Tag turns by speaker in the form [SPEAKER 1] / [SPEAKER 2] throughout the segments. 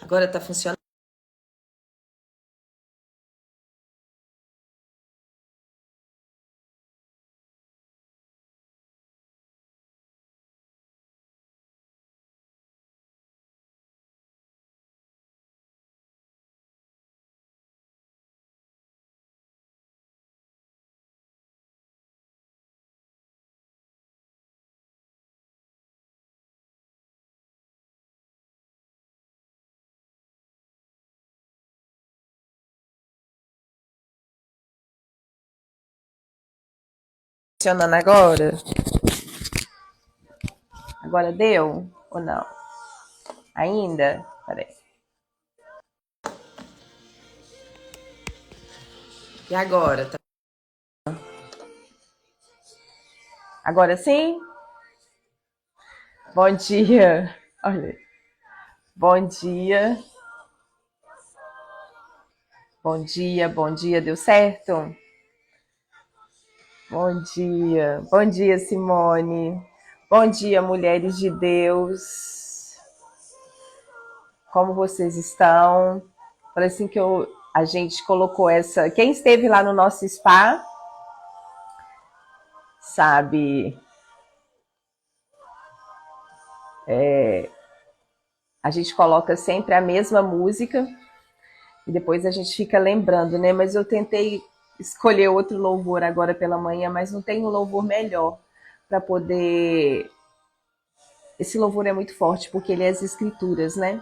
[SPEAKER 1] Agora tá funcionando? Funcionando agora? Agora deu ou não? Ainda? Peraí. E agora? Agora sim? Bom dia. Olha. Bom dia. Bom dia, bom dia. Deu certo? Bom dia. Bom dia, Simone. Bom dia, mulheres de Deus. Como vocês estão? Falei assim que a gente colocou essa... Quem esteve lá no nosso spa, sabe... A gente coloca sempre a mesma música e depois a gente fica lembrando, né? Mas eu tentei escolher outro louvor agora pela manhã, mas não tem um louvor melhor para poder... Esse louvor é muito forte porque ele é as escrituras, né?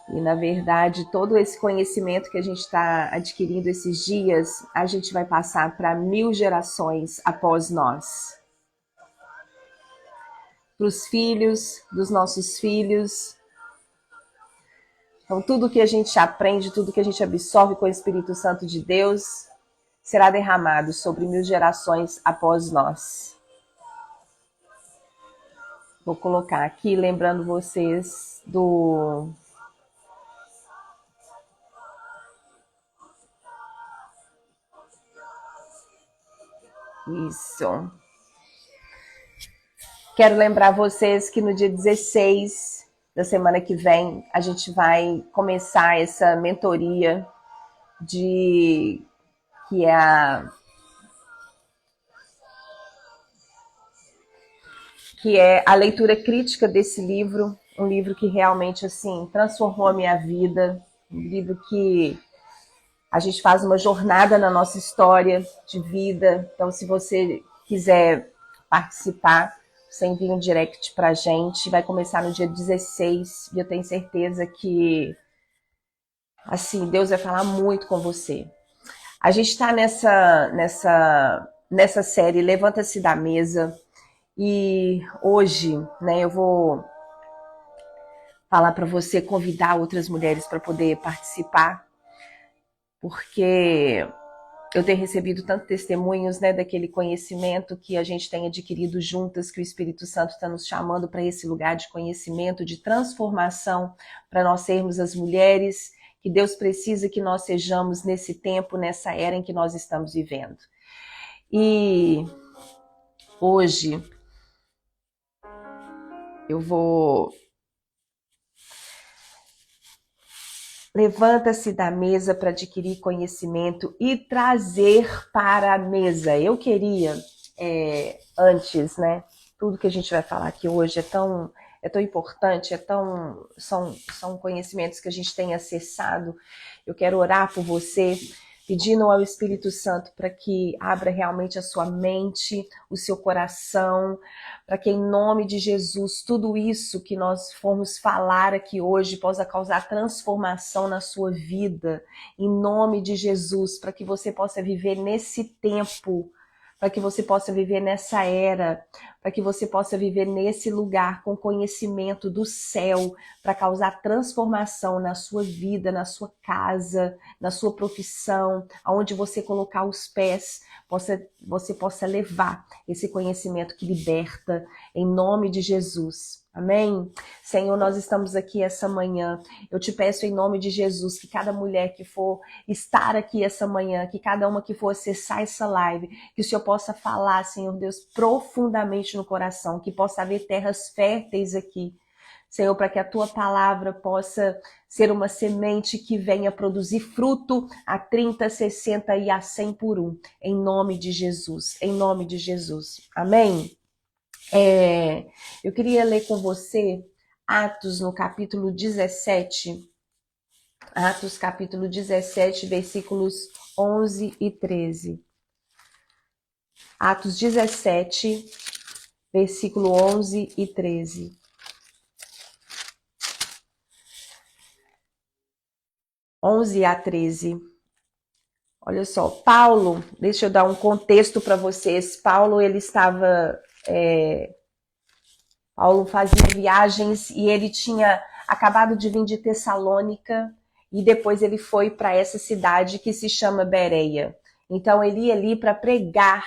[SPEAKER 1] E, na verdade, todo esse conhecimento que a gente está adquirindo esses dias, a gente vai passar para 1000 gerações após nós. Para os filhos dos nossos filhos. Então, tudo que a gente aprende, tudo que a gente absorve com o Espírito Santo de Deus, será derramado sobre 1000 gerações após nós. Vou colocar aqui, lembrando vocês do... Isso. Quero lembrar vocês que no dia 16 da semana que vem, a gente vai começar essa mentoria que é a leitura crítica desse livro, um livro que realmente assim transformou a minha vida, um livro que a gente faz uma jornada na nossa história de vida. Então, se você quiser participar, você envia um direct para a gente. Vai começar no dia 16 e eu tenho certeza que assim Deus vai falar muito com você. A gente está nessa série Levanta-se da Mesa e hoje, né, eu vou falar para você convidar outras mulheres para poder participar, porque eu tenho recebido tantos testemunhos, né, daquele conhecimento que a gente tem adquirido juntas, que o Espírito Santo está nos chamando para esse lugar de conhecimento, de transformação, para nós sermos as mulheres que Deus precisa que nós sejamos nesse tempo, nessa era em que nós estamos vivendo. E hoje eu vou... Levanta-se da mesa para adquirir conhecimento e trazer para a mesa. Eu queria, antes, né? Tudo que a gente vai falar aqui hoje é tão importante, são conhecimentos que a gente tem acessado. Eu quero orar por você, pedindo ao Espírito Santo para que abra realmente a sua mente, o seu coração, para que em nome de Jesus, tudo isso que nós formos falar aqui hoje possa causar transformação na sua vida, em nome de Jesus, para que você possa viver nesse tempo, para que você possa viver nessa era, para que você possa viver nesse lugar com conhecimento do céu, para causar transformação na sua vida, na sua casa, na sua profissão, aonde você colocar os pés, você possa levar esse conhecimento que liberta, em nome de Jesus. Amém? Senhor, nós estamos aqui essa manhã. Eu te peço em nome de Jesus que cada mulher que for estar aqui essa manhã, que cada uma que for acessar essa live, que o Senhor possa falar, Senhor Deus, profundamente no coração, que possa haver terras férteis aqui. Senhor, para que a tua palavra possa ser uma semente que venha produzir fruto a 30, 60 e a 100 por um. Em nome de Jesus, em nome de Jesus. Amém? Eu queria ler com você Atos no capítulo 17. Atos capítulo 17, versículos 11 e 13. Atos 17, versículo 11 e 13. 11 a 13. Olha só, Paulo, deixa eu dar um contexto para vocês. Paulo, ele estava... Paulo fazia viagens e ele tinha acabado de vir de Tessalônica e depois ele foi para essa cidade que se chama Bereia. Então ele ia ali para pregar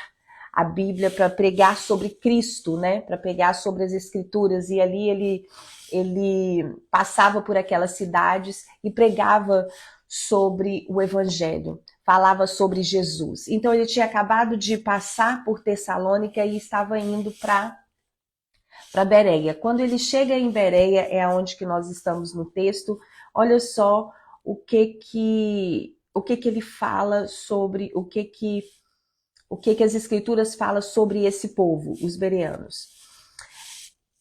[SPEAKER 1] a Bíblia, para pregar sobre Cristo, né? Para pregar sobre as Escrituras. E ali ele passava por aquelas cidades e pregava sobre o Evangelho, falava sobre Jesus. Então ele tinha acabado de passar por Tessalônica e estava indo para Bereia. Quando ele chega em Bereia, é onde que nós estamos no texto. Olha só o que ele fala sobre, o que as escrituras falam sobre esse povo, os bereanos.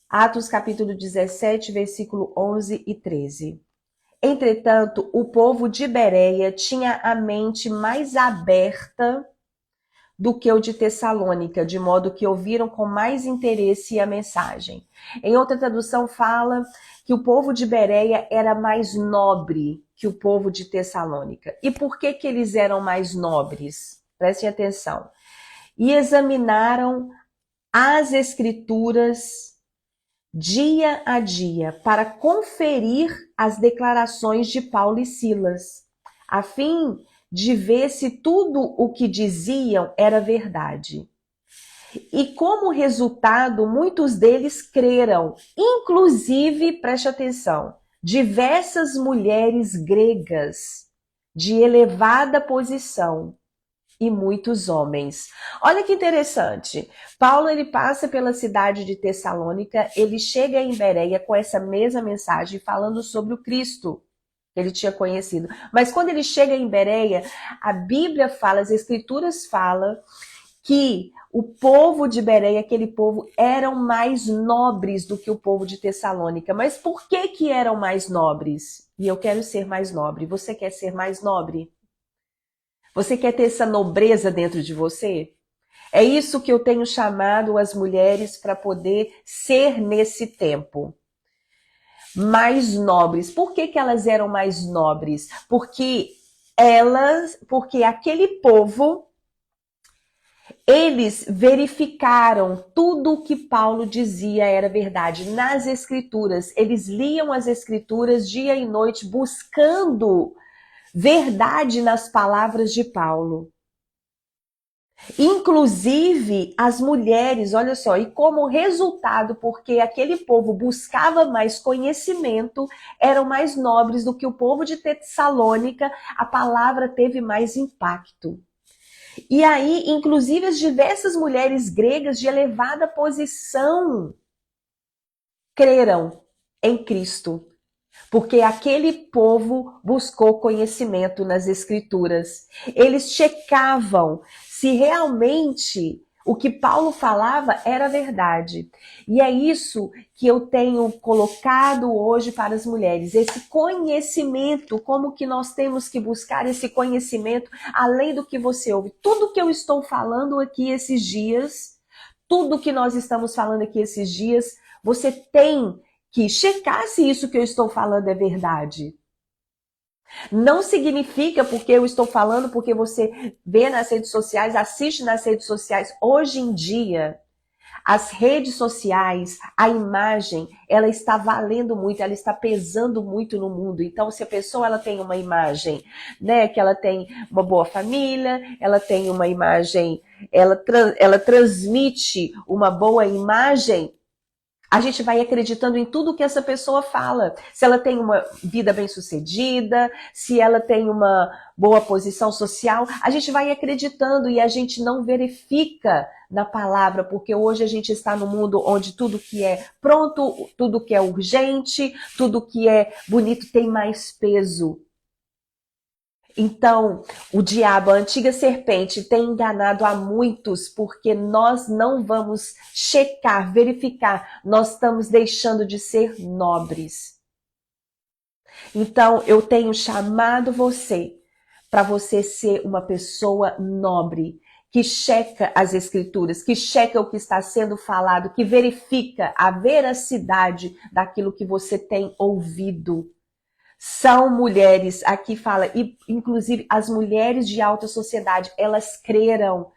[SPEAKER 1] Atos capítulo 17, versículo 11 e 13. Entretanto, o povo de Bereia tinha a mente mais aberta do que o de Tessalônica, de modo que ouviram com mais interesse a mensagem. Em outra tradução fala que o povo de Bereia era mais nobre que o povo de Tessalônica. E por que eles eram mais nobres? Prestem atenção. E examinaram as escrituras dia a dia para conferir as declarações de Paulo e Silas, a fim de ver se tudo o que diziam era verdade. E como resultado, muitos deles creram, inclusive, preste atenção, diversas mulheres gregas de elevada posição e muitos homens. Olha que interessante. Paulo, ele passa pela cidade de Tessalônica, ele chega em Bereia com essa mesma mensagem falando sobre o Cristo que ele tinha conhecido. Mas quando ele chega em Bereia, a Bíblia fala, as escrituras falam que o povo de Bereia, aquele povo, eram mais nobres do que o povo de Tessalônica. Mas por que eram mais nobres? E eu quero ser mais nobre. Você quer ser mais nobre? Você quer ter essa nobreza dentro de você? É isso que eu tenho chamado as mulheres para poder ser nesse tempo. Mais nobres. Por que elas eram mais nobres? Porque aquele povo, eles verificaram tudo o que Paulo dizia era verdade nas escrituras. Eles liam as escrituras dia e noite buscando verdade nas palavras de Paulo. Inclusive as mulheres, olha só, e como resultado, porque aquele povo buscava mais conhecimento, eram mais nobres do que o povo de Tessalônica, a palavra teve mais impacto. E aí, inclusive, as diversas mulheres gregas de elevada posição creram em Cristo. Porque aquele povo buscou conhecimento nas escrituras. Eles checavam se realmente o que Paulo falava era verdade. E é isso que eu tenho colocado hoje para as mulheres. Esse conhecimento, como que nós temos que buscar esse conhecimento, além do que você ouve. Tudo que eu estou falando aqui esses dias, tudo que nós estamos falando aqui esses dias, você tem que checar se isso que eu estou falando é verdade. Não significa porque eu estou falando, porque você vê nas redes sociais, assiste nas redes sociais. Hoje em dia, as redes sociais, a imagem, ela está valendo muito, ela está pesando muito no mundo. Então, se a pessoa ela tem uma imagem, né, que ela tem uma boa família, ela tem uma imagem, ela transmite uma boa imagem, A gente vai acreditando em tudo que essa pessoa fala. Se ela tem uma vida bem-sucedida, se ela tem uma boa posição social, a gente vai acreditando e a gente não verifica na palavra, porque hoje a gente está no mundo onde tudo que é pronto, tudo que é urgente, tudo que é bonito tem mais peso. Então, o diabo, a antiga serpente, tem enganado a muitos porque nós não vamos checar, verificar, nós estamos deixando de ser nobres. Então, eu tenho chamado você para você ser uma pessoa nobre, que checa as escrituras, que checa o que está sendo falado, que verifica a veracidade daquilo que você tem ouvido. São mulheres, aqui fala, e inclusive as mulheres de alta sociedade, elas creram.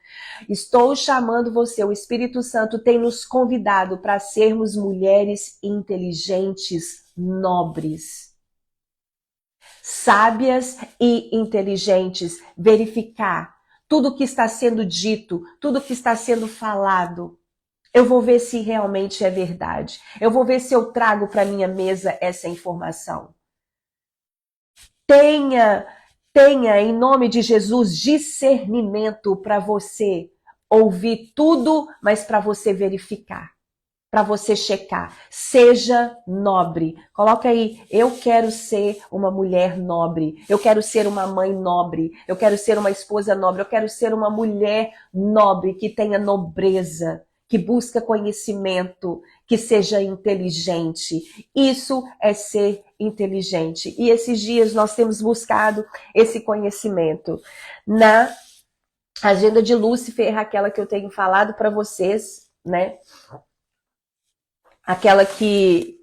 [SPEAKER 1] Estou chamando você, o Espírito Santo tem nos convidado para sermos mulheres inteligentes, nobres, sábias e inteligentes, verificar tudo que está sendo dito, tudo que está sendo falado. Eu vou ver se realmente é verdade. Eu vou ver se eu trago para minha mesa essa informação. Tenha, em nome de Jesus, discernimento para você ouvir tudo, mas para você verificar, para você checar. Seja nobre. Coloca aí, eu quero ser uma mulher nobre, eu quero ser uma mãe nobre, eu quero ser uma esposa nobre, eu quero ser uma mulher nobre que tenha nobreza, que busca conhecimento, que seja inteligente. Isso é ser inteligente. E esses dias nós temos buscado esse conhecimento. Na agenda de Lúcifer, aquela que eu tenho falado para vocês, né? Aquela que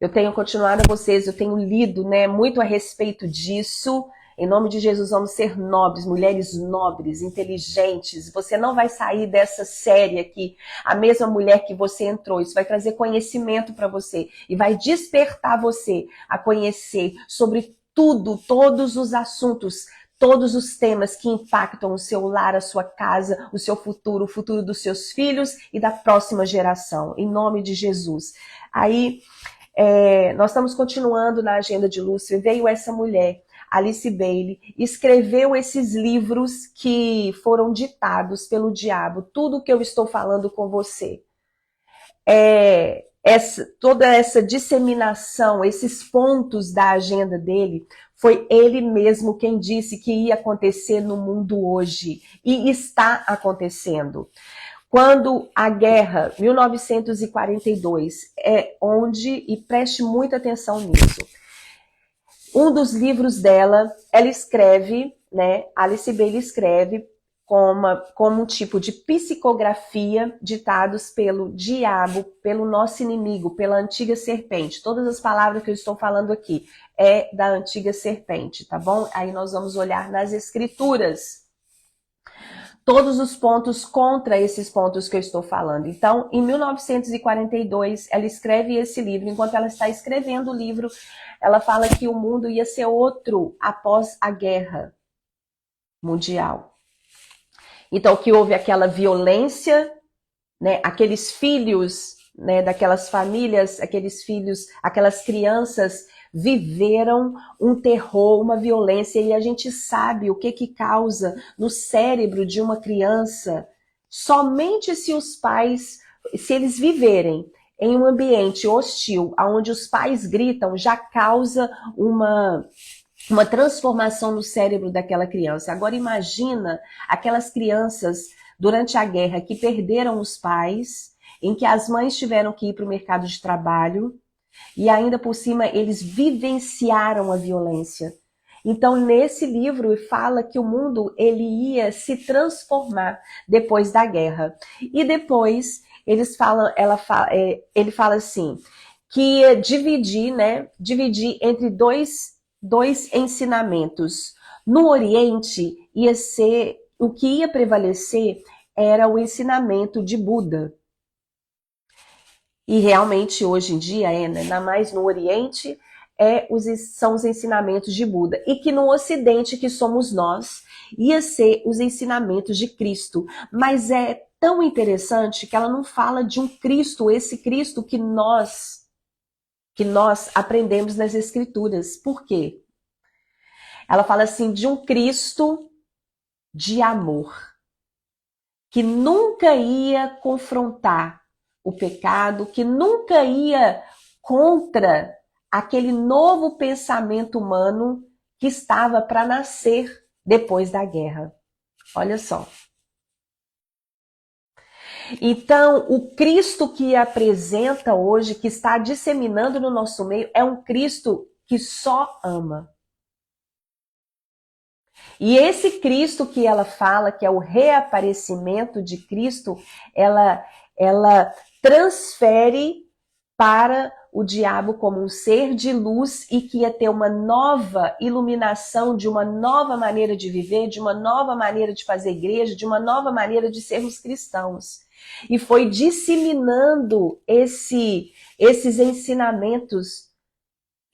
[SPEAKER 1] eu tenho continuado a vocês, eu tenho lido, né, muito a respeito disso. Em nome de Jesus, vamos ser nobres, mulheres nobres, inteligentes. Você não vai sair dessa série aqui, a mesma mulher que você entrou. Isso vai trazer conhecimento para você e vai despertar você a conhecer sobre tudo, todos os assuntos, todos os temas que impactam o seu lar, a sua casa, o seu futuro, o futuro dos seus filhos e da próxima geração. Em nome de Jesus. Aí, nós estamos continuando na agenda de Lúcifer. Veio essa mulher, Alice Bailey, escreveu esses livros que foram ditados pelo diabo. Tudo que eu estou falando com você. Toda essa disseminação, esses pontos da agenda dele, foi ele mesmo quem disse que ia acontecer no mundo hoje. E está acontecendo. Quando a guerra, 1942, é onde, e preste muita atenção nisso, um dos livros dela, ela escreve, né, Alice Bailey escreve como um tipo de psicografia ditados pelo diabo, pelo nosso inimigo, pela antiga serpente. Todas as palavras que eu estou falando aqui é da antiga serpente, tá bom? Aí nós vamos olhar nas escrituras todos os pontos contra esses pontos que eu estou falando. Então, em 1942, ela escreve esse livro. Enquanto ela está escrevendo o livro, ela fala que o mundo ia ser outro após a guerra mundial. Então, que houve aquela violência, né, aqueles filhos, né, daquelas famílias, aqueles filhos, aquelas crianças viveram um terror, uma violência, e a gente sabe o que causa no cérebro de uma criança. Somente se os pais, se eles viverem em um ambiente hostil, onde os pais gritam, já causa uma transformação no cérebro daquela criança. Agora imagina aquelas crianças durante a guerra que perderam os pais, em que as mães tiveram que ir para o mercado de trabalho, e ainda por cima eles vivenciaram a violência. Então nesse livro fala que o mundo ele ia se transformar depois da guerra. E depois ele fala assim, que ia dividir entre dois ensinamentos. No Oriente ia ser, o que ia prevalecer era o ensinamento de Buda. E realmente hoje em dia ainda mais no Oriente, são os ensinamentos de Buda. E que no Ocidente, que somos nós, ia ser os ensinamentos de Cristo. Mas tão interessante que ela não fala de um Cristo, esse Cristo que nós aprendemos nas Escrituras. Por quê? Ela fala assim de um Cristo de amor, que nunca ia confrontar o pecado, que nunca ia contra aquele novo pensamento humano que estava para nascer depois da guerra. Olha só. Então, o Cristo que apresenta hoje, que está disseminando no nosso meio, é um Cristo que só ama. E esse Cristo que ela fala, que é o reaparecimento de Cristo, ela transfere para o diabo como um ser de luz e que ia ter uma nova iluminação, de uma nova maneira de viver, de uma nova maneira de fazer igreja, de uma nova maneira de sermos cristãos. E foi disseminando esses ensinamentos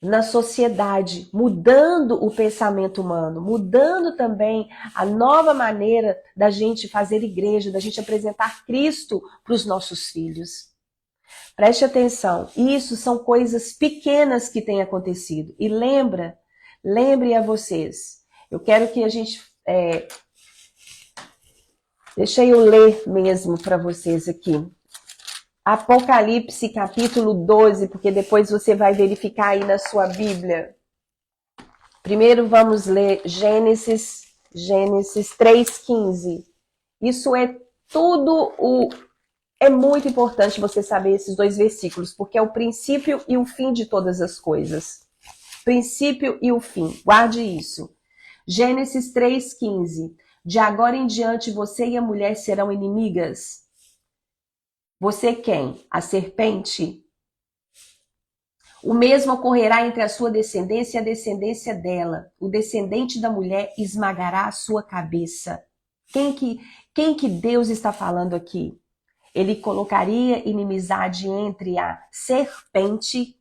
[SPEAKER 1] na sociedade, mudando o pensamento humano, mudando também a nova maneira da gente fazer igreja, da gente apresentar Cristo para os nossos filhos. Preste atenção, isso são coisas pequenas que têm acontecido. E lembre a vocês, eu quero que a gente... deixa eu ler mesmo para vocês aqui. Apocalipse capítulo 12, porque depois você vai verificar aí na sua Bíblia. Primeiro vamos ler Gênesis 3:15. Isso é tudo é muito importante você saber esses dois versículos, porque é o princípio e o fim de todas as coisas. Princípio e o fim. Guarde isso. Gênesis 3:15. De agora em diante você e a mulher serão inimigas. Você quem? A serpente? O mesmo ocorrerá entre a sua descendência e a descendência dela. O descendente da mulher esmagará a sua cabeça. Quem que Deus está falando aqui? Ele colocaria inimizade entre a serpente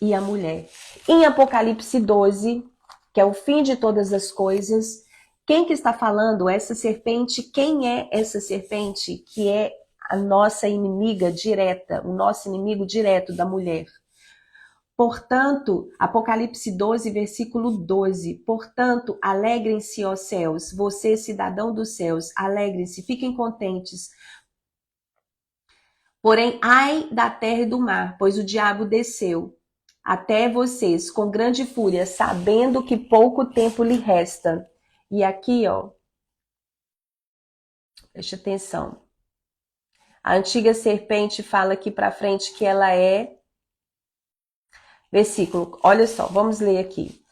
[SPEAKER 1] e a mulher. Em Apocalipse 12, que é o fim de todas as coisas, quem que está falando? Essa serpente, quem é essa serpente? Que é a nossa inimiga direta, o nosso inimigo direto da mulher. Portanto, Apocalipse 12, versículo 12. Portanto, alegrem-se, ó céus, vocês, cidadão dos céus, alegrem-se, fiquem contentes. Porém, ai da terra e do mar, pois o diabo desceu até vocês com grande fúria, sabendo que pouco tempo lhe resta. E aqui, ó, preste atenção. A antiga serpente fala aqui para frente que ela é... Versículo, olha só, vamos ler aqui.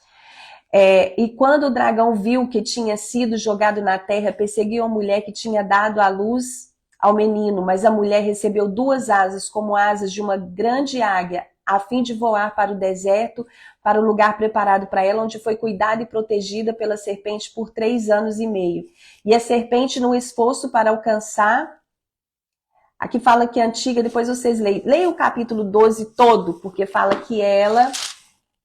[SPEAKER 1] E quando o dragão viu que tinha sido jogado na terra, perseguiu a mulher que tinha dado à luz ao menino, mas a mulher recebeu 2 asas, como asas de uma grande águia, a fim de voar para o deserto, para o lugar preparado para ela, onde foi cuidada e protegida pela serpente por 3 anos e meio. E a serpente, no esforço para alcançar... Aqui fala que é antiga, depois vocês leem. Leiam o capítulo 12 todo, porque fala que ela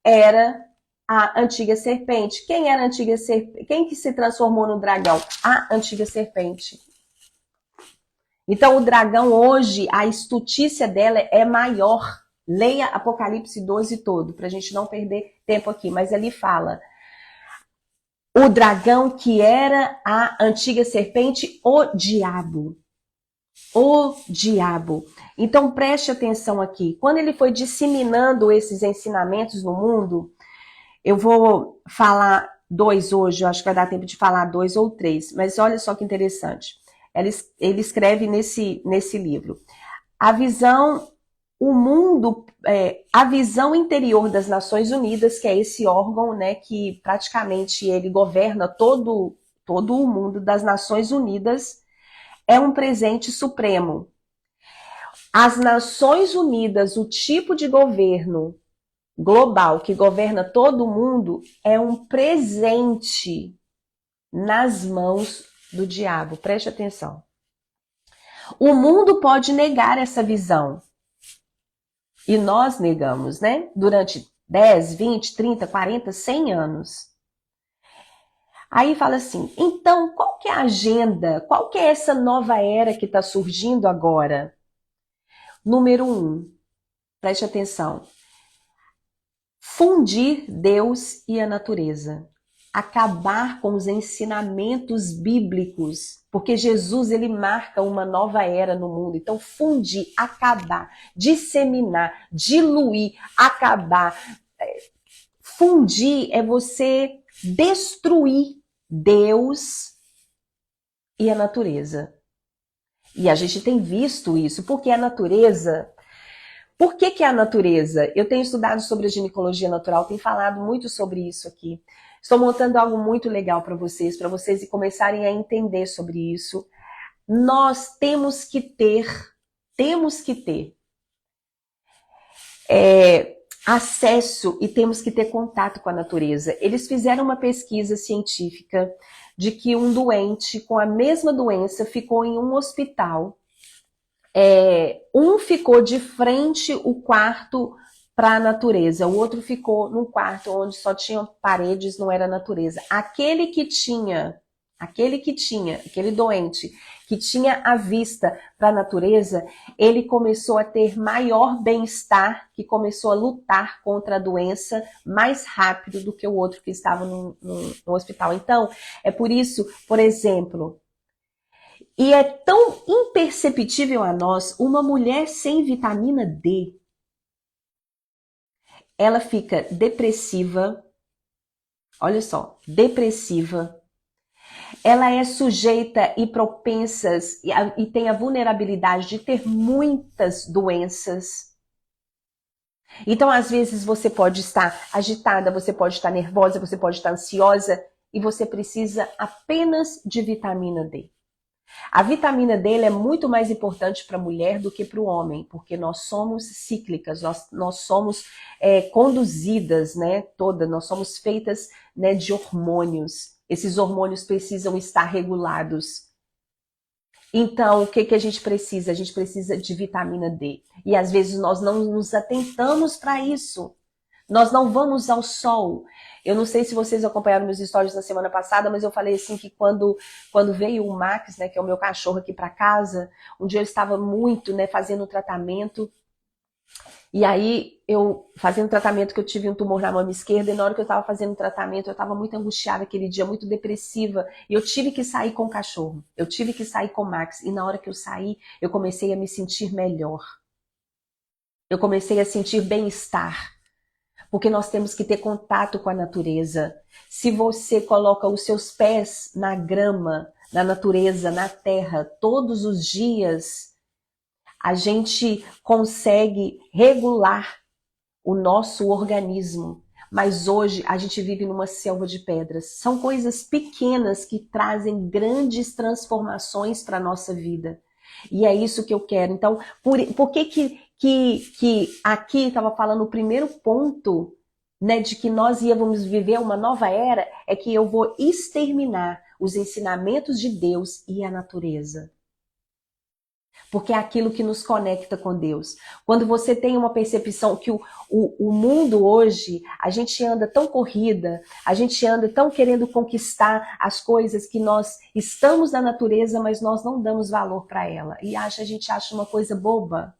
[SPEAKER 1] era a antiga serpente. Quem era a antiga serpente? Quem que se transformou no dragão? A antiga serpente. Então, o dragão hoje, a estutícia dela é maior. Leia Apocalipse 12 todo, para a gente não perder tempo aqui. Mas ali fala, o dragão que era a antiga serpente, o diabo. O diabo. Então, preste atenção aqui. Quando ele foi disseminando esses ensinamentos no mundo, eu vou falar 2 hoje, eu acho que vai dar tempo de falar 2 ou 3, mas olha só que interessante. Ele escreve nesse livro. A visão interior das Nações Unidas, que é esse órgão, né, que praticamente ele governa todo o mundo das Nações Unidas, é um presente supremo. As Nações Unidas, o tipo de governo global que governa todo o mundo, é um presente nas mãos do diabo. Preste atenção. O mundo pode negar essa visão. E nós negamos, né? Durante 10, 20, 30, 40, 100 anos. Aí fala assim, então qual que é a agenda? Qual que é essa nova era que está surgindo agora? Número 1, preste atenção. Fundir Deus e a natureza. Acabar com os ensinamentos bíblicos, porque Jesus ele marca uma nova era no mundo. Então fundir, acabar, disseminar, diluir, acabar. Fundir é você destruir Deus e a natureza. E a gente tem visto isso, porque a natureza... Por que que é a natureza? Eu tenho estudado sobre a ginecologia natural, tenho falado muito sobre isso aqui. Estou montando algo muito legal para vocês começarem a entender sobre isso. Nós temos que ter acesso e temos que ter contato com a natureza. Eles fizeram uma pesquisa científica de que um doente com a mesma doença ficou em um hospital. Um ficou de frente o quarto para a natureza, o outro ficou num quarto onde só tinham paredes, não era natureza. Aquele doente que tinha a vista para a natureza, ele começou a ter maior bem-estar, que começou a lutar contra a doença mais rápido do que o outro que estava no hospital. Então, é por isso, por exemplo, e é tão imperceptível a nós, uma mulher sem vitamina D, ela fica depressiva, olha só, depressiva, ela é sujeita e propensa e tem a vulnerabilidade de ter muitas doenças. Então, às vezes, você pode estar agitada, você pode estar nervosa, você pode estar ansiosa e você precisa apenas de vitamina D. A vitamina D é muito mais importante para a mulher do que para o homem, porque nós somos cíclicas, nós somos conduzidas, né, nós somos feitas, né, de hormônios. Esses hormônios precisam estar regulados. Então, o que a gente precisa? A gente precisa de vitamina D. E às vezes nós não nos atentamos para isso. Nós não vamos ao sol. Eu não sei se vocês acompanharam meus stories na semana passada, mas eu falei assim que quando veio o Max, né, que é o meu cachorro aqui para casa, um dia eu estava muito, né, fazendo tratamento. E aí, eu fazendo tratamento que eu tive um tumor na mama esquerda, e na hora que eu estava fazendo tratamento, eu estava muito angustiada aquele dia, muito depressiva, e eu tive que sair com o cachorro, eu tive que sair com o Max, e na hora que eu saí, eu comecei a me sentir melhor. Eu comecei a sentir bem-estar. Porque nós temos que ter contato com a natureza. Se você coloca os seus pés na grama, na natureza, na terra, todos os dias, a gente consegue regular o nosso organismo. Mas hoje a gente vive numa selva de pedras. São coisas pequenas que trazem grandes transformações para a nossa vida. E é isso que eu quero. Então, por que aqui estava falando o primeiro ponto, né, de que nós íamos viver uma nova era, é que eu vou exterminar os ensinamentos de Deus e a natureza. Porque é aquilo que nos conecta com Deus. Quando você tem uma percepção que o mundo hoje, a gente anda tão corrida, a gente anda tão querendo conquistar as coisas que nós estamos na natureza, mas nós não damos valor para ela. E a gente acha uma coisa boba.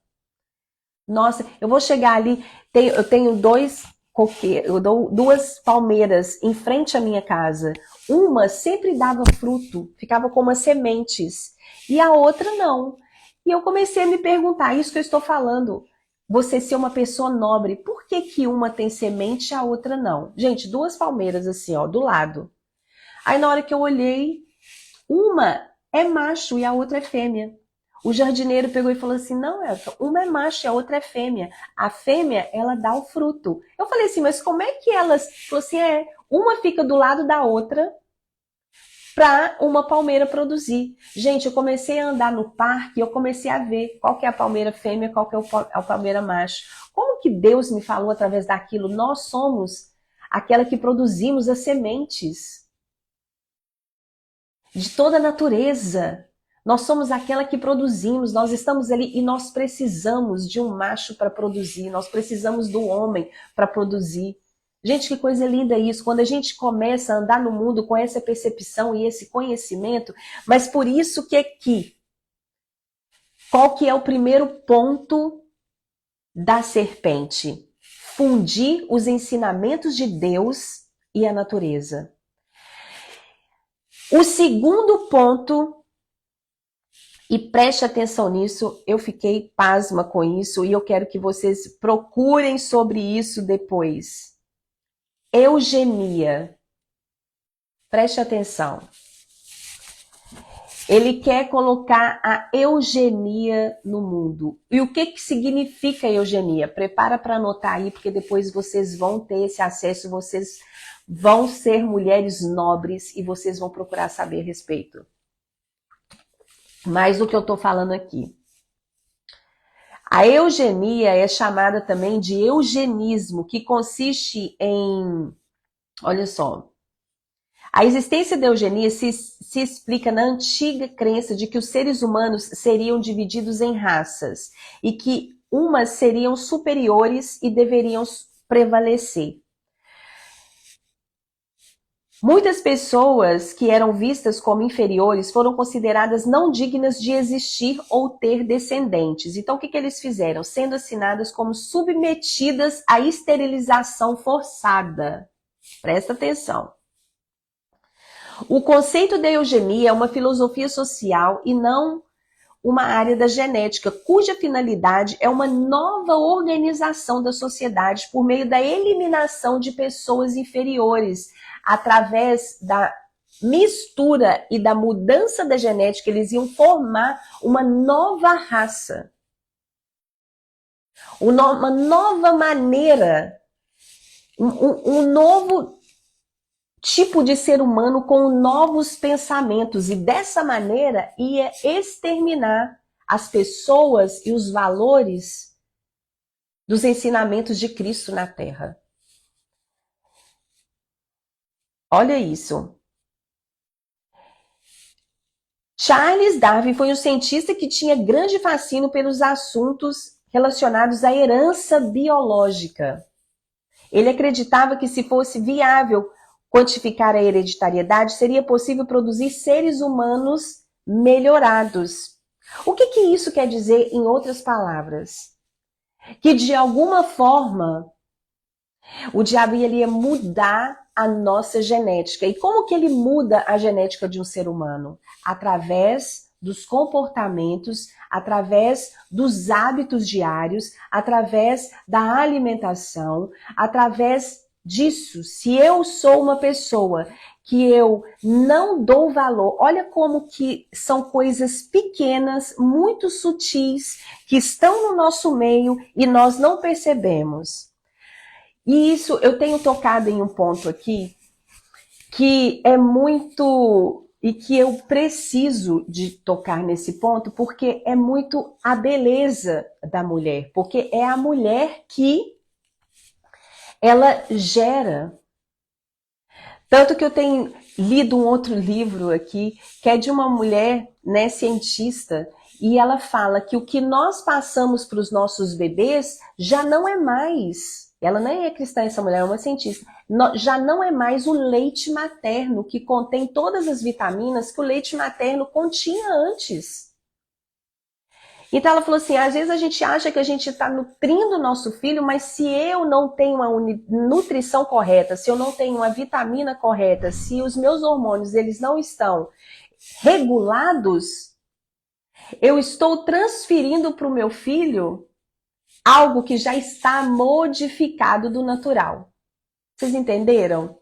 [SPEAKER 1] Nossa, eu vou chegar ali, eu tenho dois coqueiros, eu dou duas palmeiras em frente à minha casa. Uma sempre dava fruto, ficava com umas sementes, e a outra não. E eu comecei a me perguntar, isso que eu estou falando, você ser uma pessoa nobre, por que que uma tem semente e a outra não? Gente, duas palmeiras assim, ó, do lado. Aí na hora que eu olhei, uma é macho e a outra é fêmea. O jardineiro pegou e falou assim, não, Elton, uma é macho e a outra é fêmea. A fêmea, ela dá o fruto. Eu falei assim, mas como é que elas... Falou assim, uma fica do lado da outra para uma palmeira produzir. Gente, eu comecei a andar no parque e eu comecei a ver qual que é a palmeira fêmea, qual que é a palmeira macho. Como que Deus me falou através daquilo? Nós somos aquela que produzimos as sementes de toda a natureza. Nós somos aquela que produzimos, nós estamos ali e nós precisamos de um macho para produzir, nós precisamos do homem para produzir. Gente, que coisa linda isso, quando a gente começa a andar no mundo com essa percepção e esse conhecimento, mas por isso que aqui, qual que é o primeiro ponto da serpente? Fundir os ensinamentos de Deus e a natureza. O segundo ponto, e preste atenção nisso, eu fiquei pasma com isso e eu quero que vocês procurem sobre isso depois. Eugenia. Preste atenção. Ele quer colocar a eugenia no mundo. E o que significa eugenia? Prepara para anotar aí, porque depois vocês vão ter esse acesso, vocês vão ser mulheres nobres e vocês vão procurar saber a respeito. Mas o que eu estou falando aqui. A eugenia é chamada também de eugenismo, que consiste em... Olha só. A existência da eugenia se explica na antiga crença de que os seres humanos seriam divididos em raças e que umas seriam superiores e deveriam prevalecer. Muitas pessoas que eram vistas como inferiores foram consideradas não dignas de existir ou ter descendentes. Então, o que eles fizeram? Sendo assinadas como submetidas à esterilização forçada. Presta atenção. O conceito da eugenia é uma filosofia social e não uma área da genética, cuja finalidade é uma nova organização da sociedade por meio da eliminação de pessoas inferiores, através da mistura e da mudança da genética, eles iam formar uma nova raça. Uma nova maneira, um novo tipo de ser humano com novos pensamentos. E dessa maneira ia exterminar as pessoas e os valores dos ensinamentos de Cristo na Terra. Olha isso. Charles Darwin foi um cientista que tinha grande fascínio pelos assuntos relacionados à herança biológica. Ele acreditava que se fosse viável quantificar a hereditariedade, seria possível produzir seres humanos melhorados. O que isso quer dizer em outras palavras? Que de alguma forma o diabo ia mudar a nossa genética. E como que ele muda a genética de um ser humano? Através dos comportamentos, através dos hábitos diários, através da alimentação, através disso. Se eu sou uma pessoa que eu não dou valor, olha como que são coisas pequenas, muito sutis, que estão no nosso meio e nós não percebemos. E isso, eu tenho tocado em um ponto aqui, que é muito, e que eu preciso de tocar nesse ponto, porque é muito a beleza da mulher, porque é a mulher que ela gera. Tanto que eu tenho lido um outro livro aqui, que é de uma mulher, né, cientista, e ela fala que o que nós passamos para os nossos bebês já não é mais... Ela nem é cristã, essa mulher é uma cientista. Já não é mais o leite materno, que contém todas as vitaminas que o leite materno continha antes. Então ela falou assim, às vezes a gente acha que a gente está nutrindo o nosso filho, mas se eu não tenho uma nutrição correta, se eu não tenho uma vitamina correta, se os meus hormônios eles não estão regulados, eu estou transferindo para o meu filho algo que já está modificado do natural. Vocês entenderam?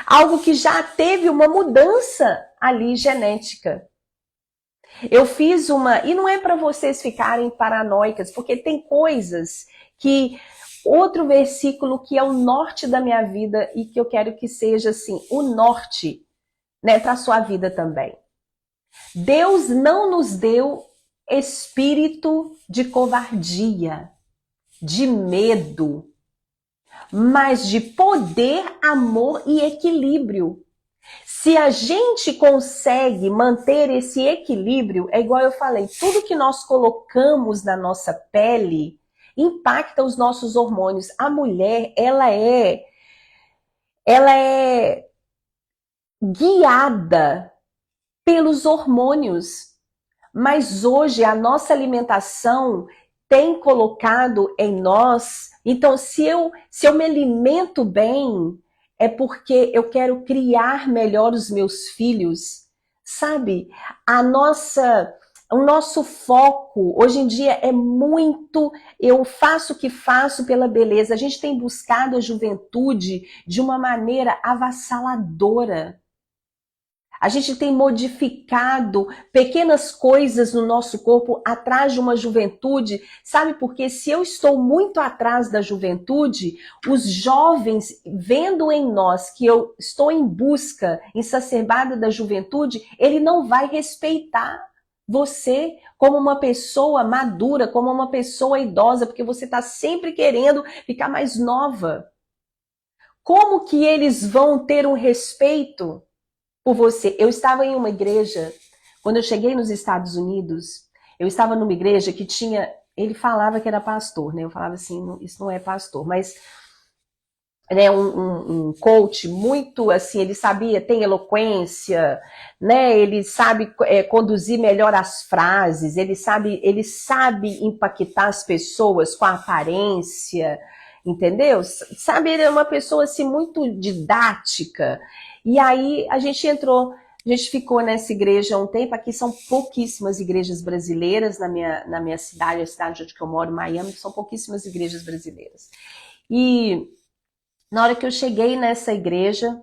[SPEAKER 1] Algo que já teve uma mudança ali genética. Eu fiz uma... E não é para vocês ficarem paranoicas, porque tem coisas que... Outro versículo que é o norte da minha vida e que eu quero que seja assim, o norte, né, para a sua vida também. Deus não nos deu espírito de covardia, de medo, mas de poder, amor e equilíbrio. Se a gente consegue manter esse equilíbrio, é igual eu falei, tudo que nós colocamos na nossa pele, impacta os nossos hormônios. A mulher, ela é guiada pelos hormônios. Mas hoje a nossa alimentação tem colocado em nós. Então, se eu me alimento bem, é porque eu quero criar melhor os meus filhos. Sabe? O nosso foco hoje em dia é muito, eu faço o que faço pela beleza. A gente tem buscado a juventude de uma maneira avassaladora. A gente tem modificado pequenas coisas no nosso corpo atrás de uma juventude, sabe? Porque se eu estou muito atrás da juventude, os jovens, vendo em nós que eu estou em busca exacerbada da juventude, ele não vai respeitar você como uma pessoa madura, como uma pessoa idosa, porque você está sempre querendo ficar mais nova. Como que eles vão ter um respeito por você? Eu estava em uma igreja, quando eu cheguei nos Estados Unidos, eu estava numa igreja que tinha, ele falava que era pastor, né? Eu falava assim, isso não é pastor, mas né, um coach muito assim, ele sabia, tem eloquência, né? Ele sabe conduzir melhor as frases, ele sabe impactar as pessoas com a aparência, entendeu? Sabe, ele é uma pessoa assim muito didática. E aí a gente ficou nessa igreja um tempo. Aqui são pouquíssimas igrejas brasileiras na minha cidade, a cidade onde eu moro, Miami, são pouquíssimas igrejas brasileiras. E na hora que eu cheguei nessa igreja,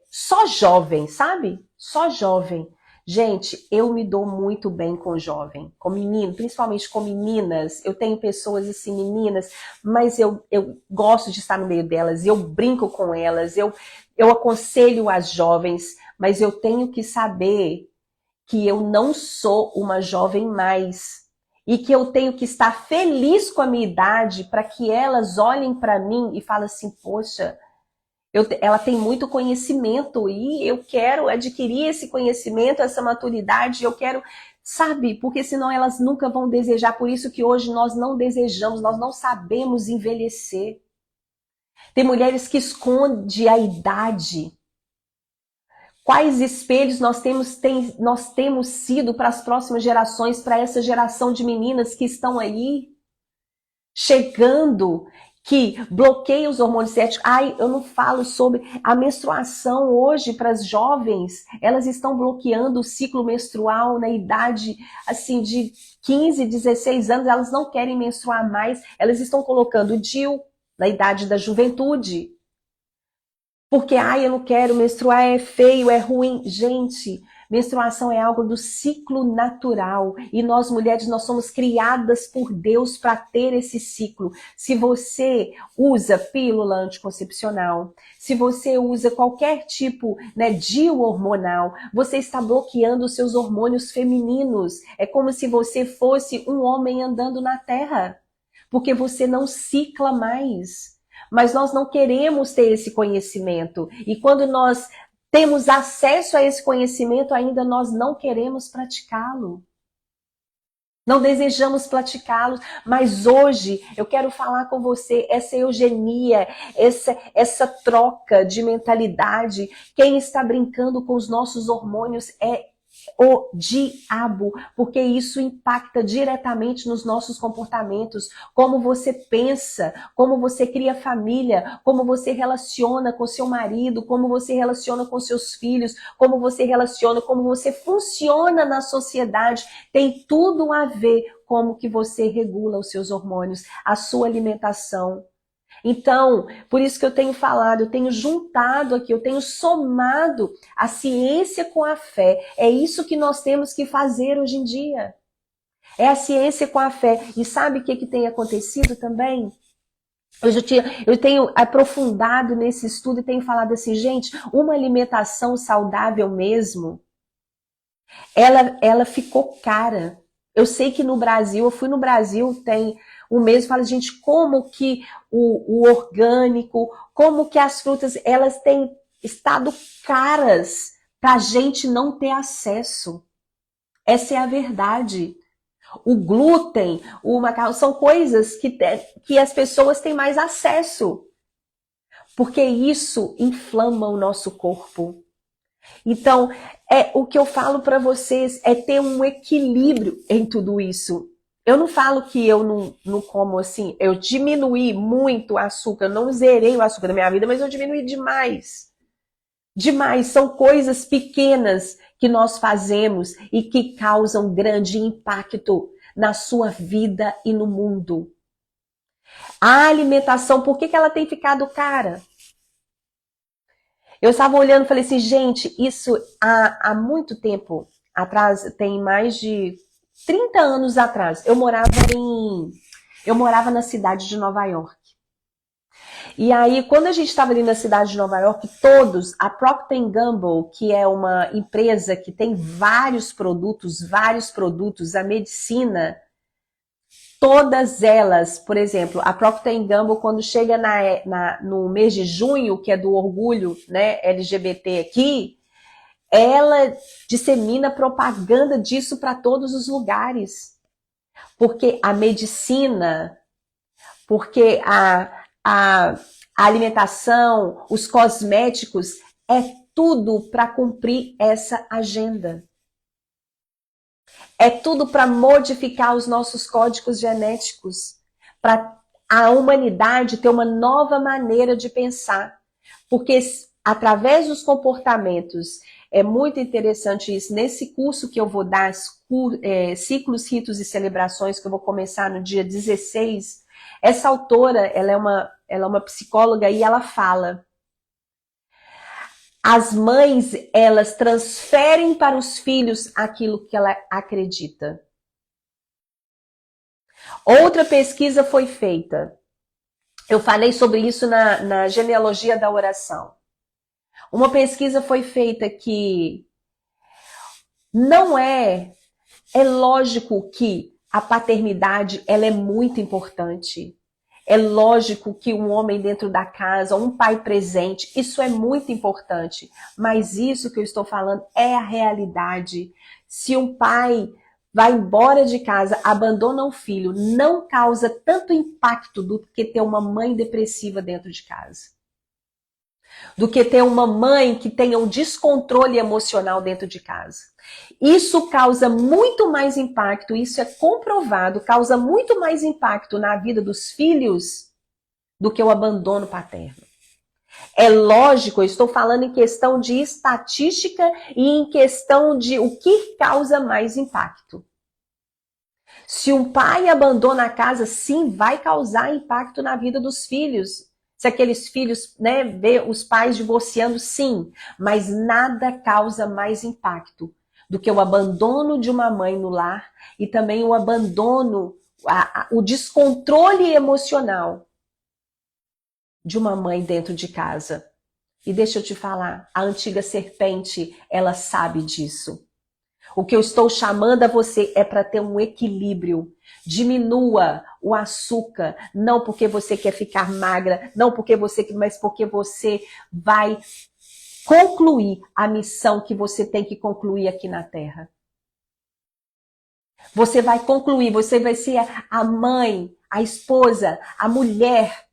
[SPEAKER 1] só jovem, sabe? Só jovem. Gente, eu me dou muito bem com jovem, com menino, principalmente com meninas. Eu tenho pessoas assim, meninas, mas eu gosto de estar no meio delas, eu brinco com elas, eu aconselho as jovens, mas eu tenho que saber que eu não sou uma jovem mais. E que eu tenho que estar feliz com a minha idade para que elas olhem para mim e falem assim, poxa, ela tem muito conhecimento e eu quero adquirir esse conhecimento, essa maturidade, eu quero, sabe? Porque senão elas nunca vão desejar. Por isso que hoje nós não desejamos, nós não sabemos envelhecer. Tem mulheres que escondem a idade. Quais espelhos nós temos sido para as próximas gerações, para essa geração de meninas que estão aí chegando, que bloqueiam os hormônios sexuais? Ai, eu não falo sobre a menstruação hoje para as jovens. Elas estão bloqueando o ciclo menstrual na idade assim de 15, 16 anos. Elas não querem menstruar mais. Elas estão colocando o DIU na idade da juventude. Porque, eu não quero menstruar, é feio, é ruim. Gente, menstruação é algo do ciclo natural. E nós mulheres, nós somos criadas por Deus para ter esse ciclo. Se você usa pílula anticoncepcional, se você usa qualquer tipo, DIU hormonal, você está bloqueando os seus hormônios femininos. É como se você fosse um homem andando na terra. Porque você não cicla mais. Mas nós não queremos ter esse conhecimento. E quando nós temos acesso a esse conhecimento, ainda nós não queremos praticá-lo. Não desejamos praticá-lo. Mas hoje eu quero falar com você, essa eugenia, essa troca de mentalidade. Quem está brincando com os nossos hormônios é o diabo, porque isso impacta diretamente nos nossos comportamentos, como você pensa, como você cria família, como você relaciona com seu marido, como você relaciona com seus filhos, como você funciona na sociedade, tem tudo a ver como que você regula os seus hormônios, a sua alimentação. Então, por isso que eu tenho falado, eu tenho juntado aqui, eu tenho somado a ciência com a fé. É isso que nós temos que fazer hoje em dia. É a ciência com a fé. E sabe o que tem acontecido também? Eu tenho aprofundado nesse estudo e tenho falado assim, gente, uma alimentação saudável mesmo, ela ficou cara. Eu sei que no Brasil, eu fui no Brasil, tem um mês, e falo, gente, como que o orgânico, como que as frutas, elas têm estado caras para a gente não ter acesso. Essa é a verdade. O glúten, o macarrão, são coisas que as pessoas têm mais acesso, porque isso inflama o nosso corpo. Então, o que eu falo para vocês é ter um equilíbrio em tudo isso. Eu não falo que eu não como assim, eu diminuí muito o açúcar, não zerei o açúcar da minha vida, mas eu diminuí demais. Demais, são coisas pequenas que nós fazemos e que causam grande impacto na sua vida e no mundo. A alimentação, por que ela tem ficado cara? Eu estava olhando e falei assim, gente, isso há muito tempo atrás, tem mais de 30 anos atrás, eu morava na cidade de Nova York. E aí, quando a gente estava ali na cidade de Nova York, a Procter & Gamble, que é uma empresa que tem vários produtos, a medicina, todas elas, por exemplo, a Procter & Gamble, quando chega no mês de junho, que é do orgulho, né, LGBT aqui, ela dissemina propaganda disso para todos os lugares. Porque a medicina, porque a alimentação, os cosméticos, é tudo para cumprir essa agenda. É tudo para modificar os nossos códigos genéticos, para a humanidade ter uma nova maneira de pensar. Porque através dos comportamentos, é muito interessante isso. Nesse curso que eu vou dar, Ciclos, Ritos e Celebrações, que eu vou começar no dia 16, essa autora, ela é uma psicóloga e ela fala: as mães, elas transferem para os filhos aquilo que ela acredita. Outra pesquisa foi feita. Eu falei sobre isso na genealogia da oração. Uma pesquisa foi feita que não é lógico que a paternidade ela é muito importante. É lógico que um homem dentro da casa, um pai presente, isso é muito importante. Mas isso que eu estou falando é a realidade. Se um pai vai embora de casa, abandona um filho, não causa tanto impacto do que ter uma mãe depressiva dentro de casa. Do que ter uma mãe que tenha um descontrole emocional dentro de casa. Isso causa muito mais impacto, isso é comprovado, causa muito mais impacto na vida dos filhos do que o abandono paterno. É lógico, eu estou falando em questão de estatística e em questão de o que causa mais impacto. Se um pai abandona a casa, sim, vai causar impacto na vida dos filhos. Se aqueles filhos, né, vê os pais divorciando, sim, mas nada causa mais impacto do que o abandono de uma mãe no lar e também o abandono, o descontrole emocional de uma mãe dentro de casa. E deixa eu te falar, a antiga serpente, ela sabe disso. O que eu estou chamando a você é para ter um equilíbrio. Diminua o açúcar, não porque você quer ficar magra, mas porque você vai concluir a missão que você tem que concluir aqui na Terra. Você vai concluir, você vai ser a mãe, a esposa, a mulher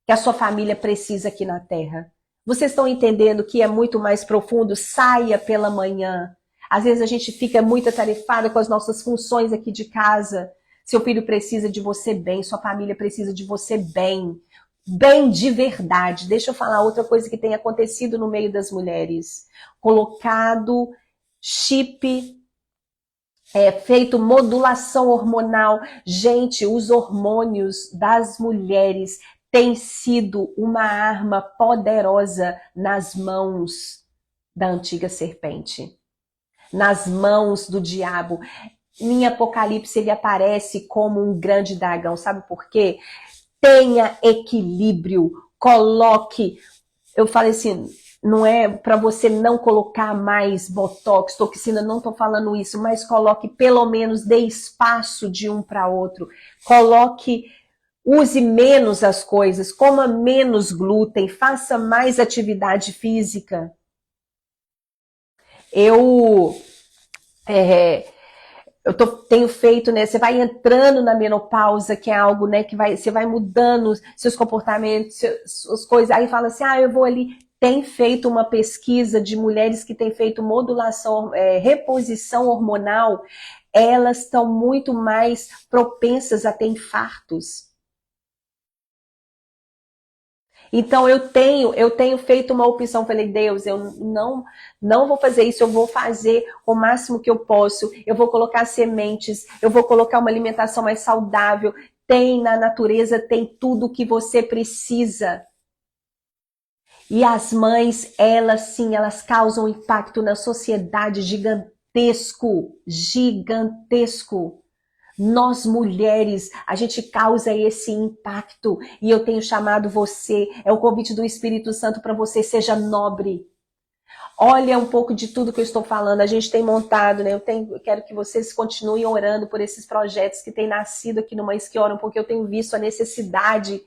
[SPEAKER 1] que a sua família precisa aqui na Terra. Vocês estão entendendo que é muito mais profundo? Saia pela manhã. Às vezes a gente fica muito atarefada com as nossas funções aqui de casa. Seu filho precisa de você bem, sua família precisa de você bem. Bem de verdade. Deixa eu falar outra coisa que tem acontecido no meio das mulheres. Colocado chip, feito modulação hormonal. Gente, os hormônios das mulheres têm sido uma arma poderosa nas mãos da antiga serpente. Nas mãos do diabo. Em Apocalipse ele aparece como um grande dragão. Sabe por quê? Tenha equilíbrio. Coloque. Eu falei assim, não é para você não colocar mais botox, toxina, não estou falando isso, mas coloque pelo menos, dê espaço de um para outro. Use menos as coisas, coma menos glúten, faça mais atividade física. tenho feito, né? Você vai entrando na menopausa, que é algo, né? Você vai mudando seus comportamentos, suas coisas. Aí fala assim, eu vou ali. Tem feito uma pesquisa de mulheres que têm feito modulação, reposição hormonal. Elas estão muito mais propensas a ter infartos. Então eu tenho feito uma opção, falei, Deus, eu não vou fazer isso, eu vou fazer o máximo que eu posso, eu vou colocar sementes, eu vou colocar uma alimentação mais saudável, tem na natureza, tem tudo que você precisa. E as mães, elas sim, elas causam um impacto na sociedade gigantesco, gigantesco. Nós mulheres, a gente causa esse impacto e eu tenho chamado você, é o convite do Espírito Santo para você, seja nobre. Olha um pouco de tudo que eu estou falando, a gente tem montado, né? Eu quero que vocês continuem orando por esses projetos que têm nascido aqui no Mães que Oram, porque eu tenho visto a necessidade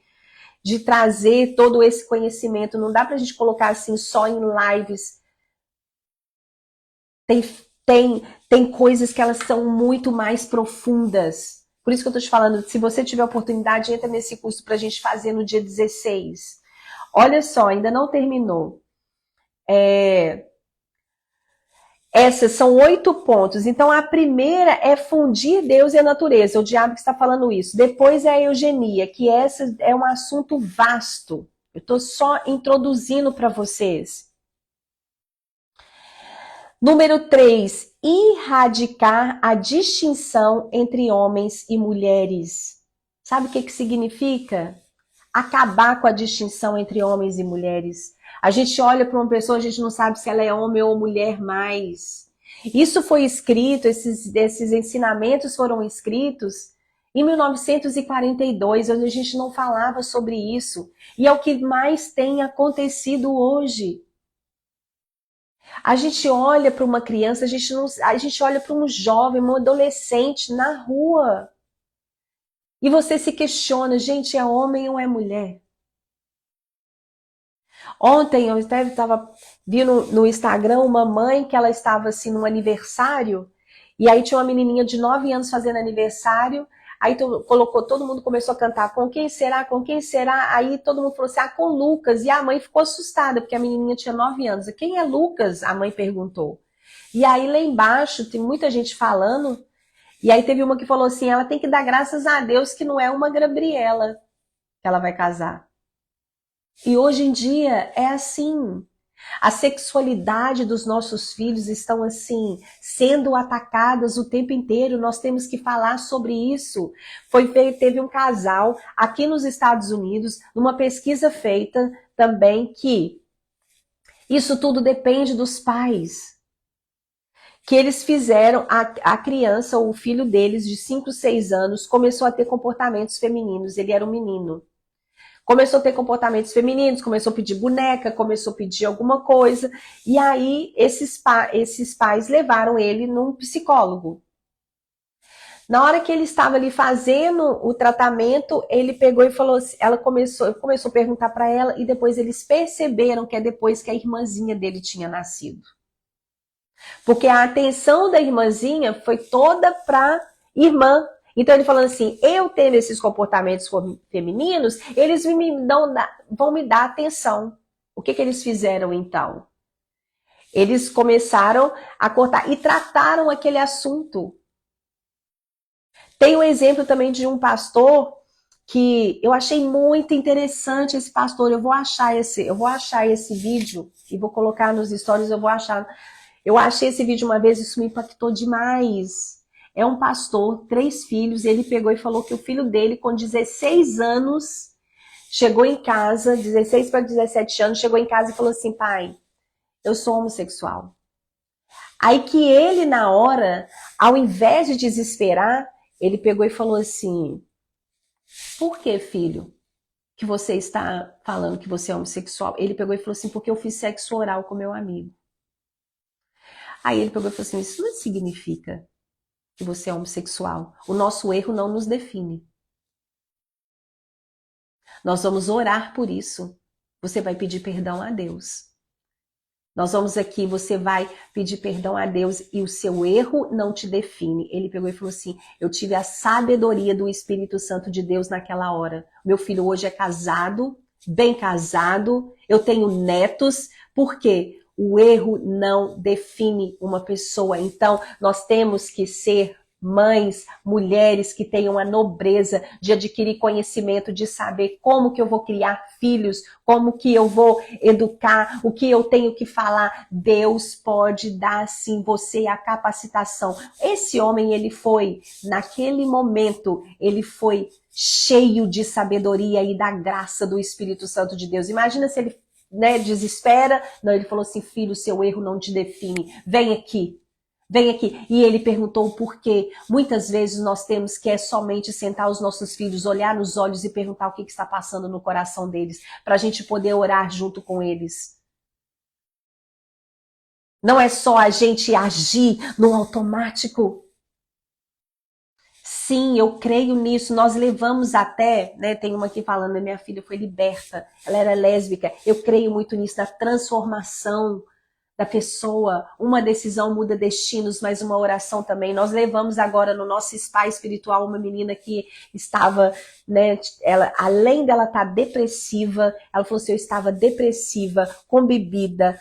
[SPEAKER 1] de trazer todo esse conhecimento. Não dá para a gente colocar assim só em lives. Tem coisas que elas são muito mais profundas. Por isso que eu tô te falando, se você tiver oportunidade, entra nesse curso pra gente fazer no dia 16. Olha só, ainda não terminou. Essas são 8 pontos. Então, a primeira é fundir Deus e a natureza. O diabo que está falando isso. Depois é a eugenia, que essa é um assunto vasto. Eu estou só introduzindo para vocês. Número 3, erradicar a distinção entre homens e mulheres. Sabe o que significa? Acabar com a distinção entre homens e mulheres. A gente olha para uma pessoa, a gente não sabe se ela é homem ou mulher mais. Isso foi escrito, esses ensinamentos foram escritos em 1942, onde a gente não falava sobre isso. E é o que mais tem acontecido hoje. A gente olha para uma criança, a gente olha para um jovem, um adolescente na rua. E você se questiona, gente, é homem ou é mulher? Ontem eu até estava vendo no Instagram uma mãe que ela estava assim num aniversário, e aí tinha uma menininha de 9 anos fazendo aniversário, aí colocou, todo mundo começou a cantar, com quem será, com quem será? Aí todo mundo falou assim, com Lucas, e a mãe ficou assustada, porque a menininha tinha 9 anos. Quem é Lucas? A mãe perguntou. E aí lá embaixo tem muita gente falando, e aí teve uma que falou assim, ela tem que dar graças a Deus que não é uma Gabriela que ela vai casar. E hoje em dia é assim. A sexualidade dos nossos filhos estão assim, sendo atacadas o tempo inteiro. Nós temos que falar sobre isso. Teve um casal aqui nos Estados Unidos, numa pesquisa feita também, que isso tudo depende dos pais. Que eles fizeram, a criança, o filho deles, de 5, 6 anos, começou a ter comportamentos femininos. Ele era um menino. Começou a ter comportamentos femininos, começou a pedir boneca, começou a pedir alguma coisa. E aí, esses pais levaram ele num psicólogo. Na hora que ele estava ali fazendo o tratamento, ele pegou e falou assim, ela começou a perguntar para ela, e depois eles perceberam que é depois que a irmãzinha dele tinha nascido. Porque a atenção da irmãzinha foi toda para irmã. Então ele falando assim, eu tendo esses comportamentos femininos, eles vão me dar atenção. O que eles fizeram então? Eles começaram a cortar e trataram aquele assunto. Tem um exemplo também de um pastor que eu achei muito interessante esse pastor. Eu vou achar esse vídeo e vou colocar nos stories, eu vou achar. Eu achei esse vídeo uma vez, isso me impactou demais. É um pastor, 3 filhos, ele pegou e falou que o filho dele, com 16 anos, chegou em casa, 16 para 17 anos, chegou em casa e falou assim, pai, eu sou homossexual. Aí que ele, na hora, ao invés de desesperar, ele pegou e falou assim, por que, filho, que você está falando que você é homossexual? Ele pegou e falou assim, porque eu fiz sexo oral com meu amigo. Aí ele pegou e falou assim, isso não significa que você é homossexual. O nosso erro não nos define. Nós vamos orar por isso. Você vai pedir perdão a Deus. Nós vamos aqui, você vai pedir perdão a Deus e o seu erro não te define. Ele pegou e falou assim, eu tive a sabedoria do Espírito Santo de Deus naquela hora. Meu filho hoje é casado, bem casado, eu tenho netos, por quê? O erro não define uma pessoa. Então, nós temos que ser mães, mulheres que tenham a nobreza de adquirir conhecimento, de saber como que eu vou criar filhos, como que eu vou educar, o que eu tenho que falar. Deus pode dar sim você a capacitação. Esse homem, ele foi, naquele momento, ele foi cheio de sabedoria e da graça do Espírito Santo de Deus. Imagina se ele, né, desespera. Não, ele falou assim, filho, seu erro não te define. Vem aqui. Vem aqui. E ele perguntou o porquê. Muitas vezes nós temos que somente sentar os nossos filhos, olhar nos olhos e perguntar o que está passando no coração deles, para a gente poder orar junto com eles. Não é só a gente agir no automático. Sim, eu creio nisso. Nós levamos até, né? Tem uma aqui falando, minha filha foi liberta, ela era lésbica. Eu creio muito nisso, na transformação da pessoa. Uma decisão muda destinos, mas uma oração também. Nós levamos agora no nosso spa espiritual uma menina que estava, né, ela, além dela estar depressiva, ela falou assim, eu estava depressiva, com bebida,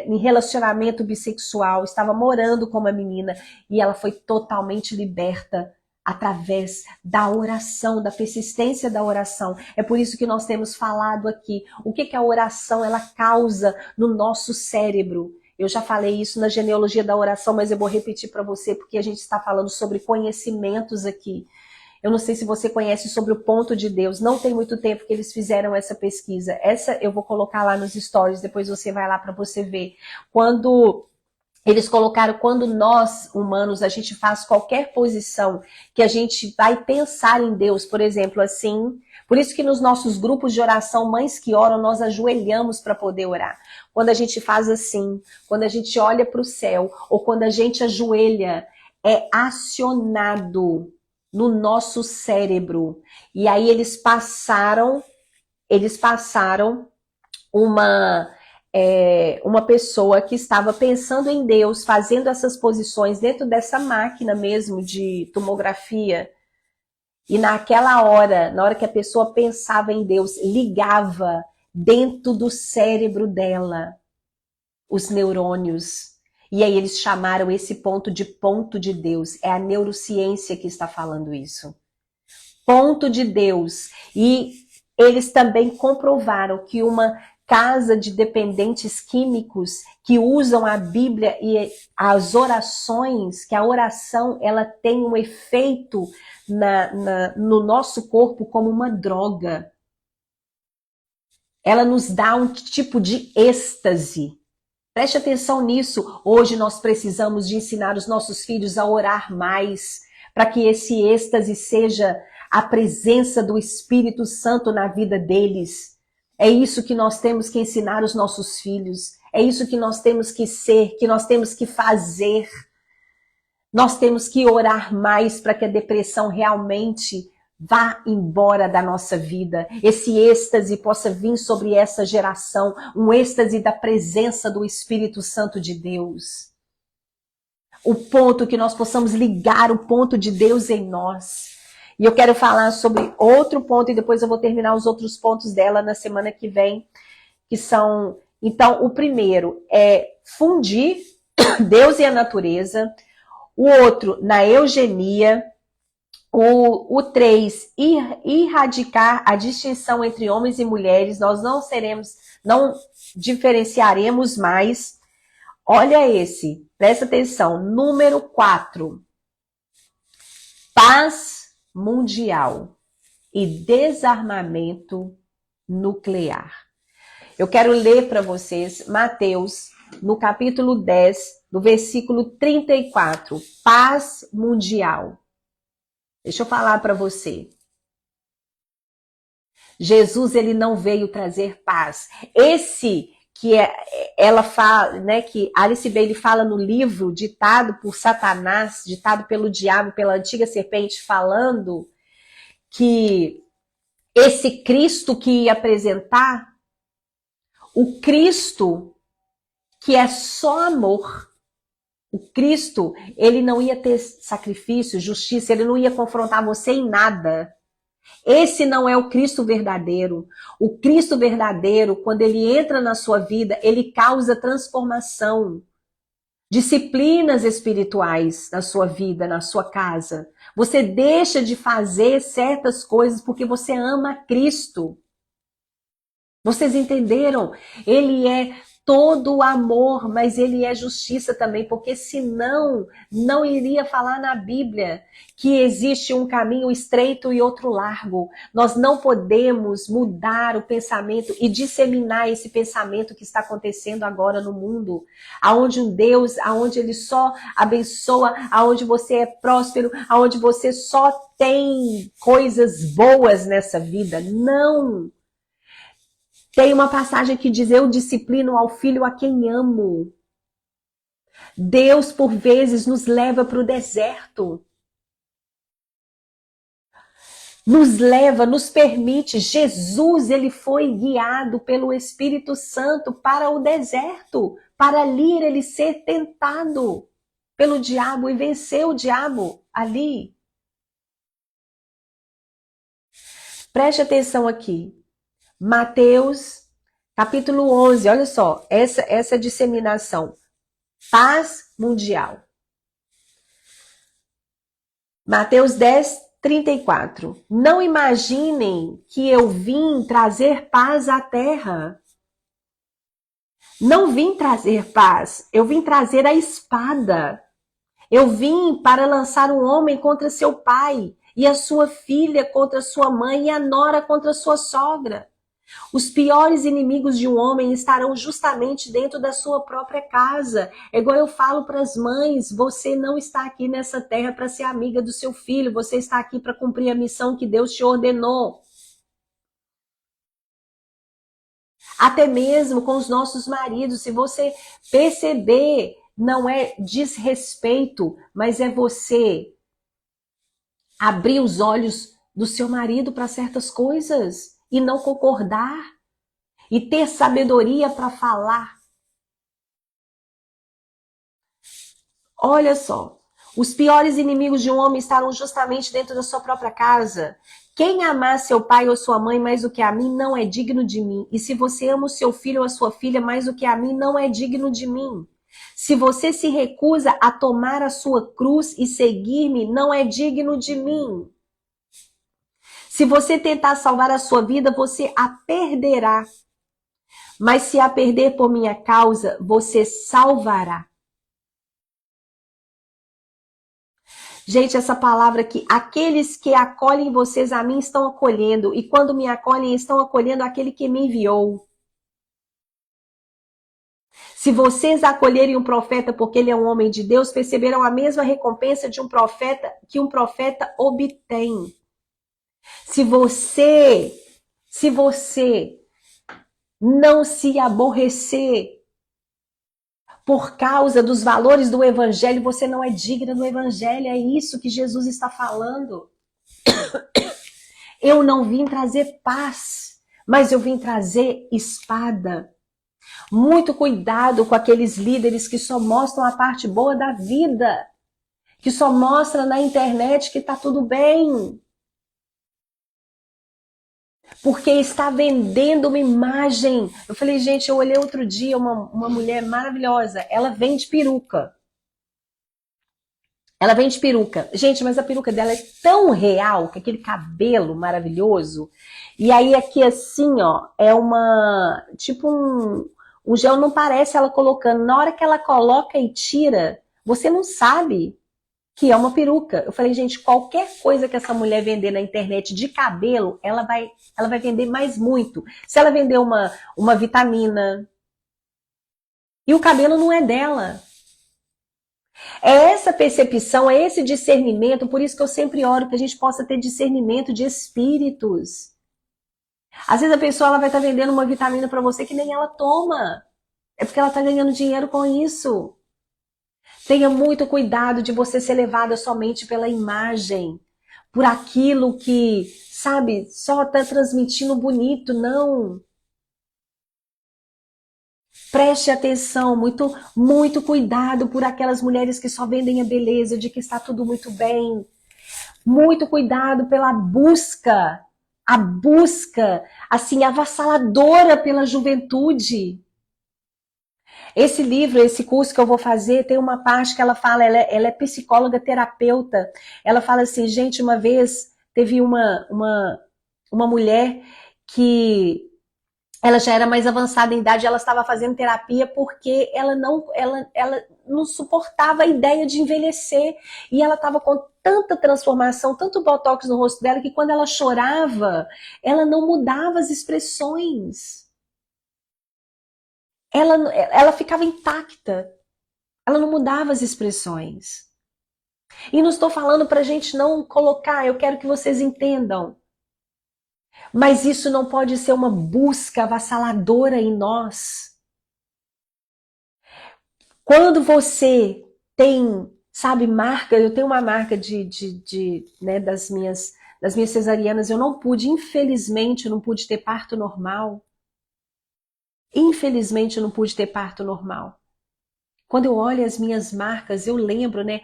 [SPEAKER 1] em relacionamento bissexual, estava morando com uma menina e ela foi totalmente liberta através da oração, da persistência da oração. É por isso que nós temos falado aqui. O que a oração ela causa no nosso cérebro? Eu já falei isso na genealogia da oração, mas eu vou repetir para você, porque a gente está falando sobre conhecimentos aqui. Eu não sei se você conhece sobre o ponto de Deus. Não tem muito tempo que eles fizeram essa pesquisa. Essa eu vou colocar lá nos stories, depois você vai lá para você ver. Quando eles colocaram, quando nós, humanos, a gente faz qualquer posição que a gente vai pensar em Deus, por exemplo, assim, por isso que nos nossos grupos de oração, mães que oram, nós ajoelhamos para poder orar. Quando a gente faz assim, quando a gente olha para o céu, ou quando a gente ajoelha, é acionado no nosso cérebro. E aí eles passaram uma pessoa que estava pensando em Deus, fazendo essas posições dentro dessa máquina mesmo de tomografia. E naquela hora, na hora que a pessoa pensava em Deus, ligava dentro do cérebro dela os neurônios. E aí eles chamaram esse ponto de Deus. É a neurociência que está falando isso. Ponto de Deus. E eles também comprovaram que uma casa de dependentes químicos que usam a Bíblia e as orações, que a oração ela tem um efeito no nosso corpo como uma droga. Ela nos dá um tipo de êxtase. Preste atenção nisso. Hoje nós precisamos de ensinar os nossos filhos a orar mais, para que esse êxtase seja a presença do Espírito Santo na vida deles. É isso que nós temos que ensinar os nossos filhos. É isso que nós temos que ser, que nós temos que fazer. Nós temos que orar mais para que a depressão realmente vá embora da nossa vida. Esse êxtase possa vir sobre essa geração, um êxtase da presença do Espírito Santo de Deus. O ponto que nós possamos ligar o ponto de Deus em nós. E eu quero falar sobre outro ponto e depois eu vou terminar os outros pontos dela na semana que vem, que são... Então, o primeiro é fundir Deus e a natureza. O outro, na eugenia. O 3, erradicar a distinção entre homens e mulheres. Nós não diferenciaremos mais. Olha esse, presta atenção. Número 4, paz mundial e desarmamento nuclear. Eu quero ler para vocês Mateus, no capítulo 10, no versículo 34, paz mundial. Deixa eu falar para você. Jesus, ele não veio trazer paz. Esse que ela fala, né, que Alice Bailey fala no livro, ditado por Satanás, ditado pelo diabo, pela antiga serpente, falando que esse Cristo que ia apresentar, o Cristo que é só amor. O Cristo, ele não ia ter sacrifício, justiça, ele não ia confrontar você em nada. Esse não é o Cristo verdadeiro. O Cristo verdadeiro, quando ele entra na sua vida, ele causa transformação. Disciplinas espirituais na sua vida, na sua casa. Você deixa de fazer certas coisas porque você ama Cristo. Vocês entenderam? Ele é todo amor, mas ele é justiça também, porque senão não iria falar na Bíblia que existe um caminho estreito e outro largo. Nós não podemos mudar o pensamento e disseminar esse pensamento que está acontecendo agora no mundo, aonde um Deus, aonde ele só abençoa, aonde você é próspero, aonde você só tem coisas boas nessa vida. Não! Tem uma passagem que diz, eu disciplino ao filho a quem amo. Deus, por vezes, nos leva para o deserto. Nos leva, nos permite. Jesus, ele foi guiado pelo Espírito Santo para o deserto, para ali ele ser tentado pelo diabo e vencer o diabo ali. Preste atenção aqui. Mateus, capítulo 11, olha só, essa disseminação. Paz mundial. Mateus 10, 34. Não imaginem que eu vim trazer paz à terra. Não vim trazer paz, eu vim trazer a espada. Eu vim para lançar um homem contra seu pai, e a sua filha contra sua mãe, e a nora contra sua sogra. Os piores inimigos de um homem estarão justamente dentro da sua própria casa. É igual eu falo para as mães, você não está aqui nessa terra para ser amiga do seu filho, você está aqui para cumprir a missão que Deus te ordenou. Até mesmo com os nossos maridos, se você perceber, não é desrespeito, mas é você abrir os olhos do seu marido para certas coisas e não concordar e ter sabedoria para falar. Olha só, os piores inimigos de um homem estarão justamente dentro da sua própria casa. Quem amar seu pai ou sua mãe mais do que a mim não é digno de mim. E se você ama o seu filho ou a sua filha mais do que a mim, não é digno de mim. Se você se recusa a tomar a sua cruz e seguir-me, não é digno de mim. Se você tentar salvar a sua vida, você a perderá. Mas se a perder por minha causa, você salvará. Gente, essa palavra aqui, aqueles que acolhem vocês a mim estão acolhendo, e quando me acolhem, estão acolhendo aquele que me enviou. Se vocês acolherem um profeta porque ele é um homem de Deus, perceberão a mesma recompensa de um profeta que um profeta obtém. Se você não se aborrecer por causa dos valores do evangelho, você não é digna do evangelho. É isso que Jesus está falando. Eu não vim trazer paz, mas eu vim trazer espada. Muito cuidado com aqueles líderes que só mostram a parte boa da vida, que só mostram na internet que tá tudo bem. Porque está vendendo uma imagem. Eu falei, gente, eu olhei outro dia uma mulher maravilhosa. Ela vende peruca. Ela vende peruca. Gente, mas a peruca dela é tão real, com aquele cabelo maravilhoso. E aí aqui assim, ó, é uma... Tipo um gel, não parece ela colocando. Na hora que ela coloca e tira, você não sabe que é uma peruca. Eu falei, gente, qualquer coisa que essa mulher vender na internet de cabelo, ela vai vender mais muito. Se ela vender uma vitamina, e o cabelo não é dela. É essa percepção, é esse discernimento, por isso que eu sempre oro que a gente possa ter discernimento de espíritos. Às vezes a pessoa ela vai estar vendendo uma vitamina para você que nem ela toma. É porque ela está ganhando dinheiro com isso. Tenha muito cuidado de você ser levada somente pela imagem, por aquilo que, sabe, só está transmitindo bonito, não. Preste atenção, muito cuidado por aquelas mulheres que só vendem a beleza de que está tudo muito bem. Muito cuidado pela busca, a busca, assim, avassaladora pela juventude. Esse livro, esse curso que eu vou fazer, tem uma parte que ela fala, ela é psicóloga terapeuta. Ela fala assim, gente, uma vez teve uma mulher que ela já era mais avançada em idade, ela estava fazendo terapia porque ela não suportava a ideia de envelhecer. E ela estava com tanta transformação, tanto botox no rosto dela, que quando ela chorava, ela não mudava as expressões. Ela ficava intacta. Ela não mudava as expressões. E não estou falando para a gente não colocar, eu quero que vocês entendam. Mas isso não pode ser uma busca avassaladora em nós. Quando você tem, sabe, marca, eu tenho uma marca né, das minhas cesarianas, eu não pude, infelizmente, eu não pude ter parto normal. Infelizmente, eu não pude ter parto normal. Quando eu olho as minhas marcas, eu lembro, né,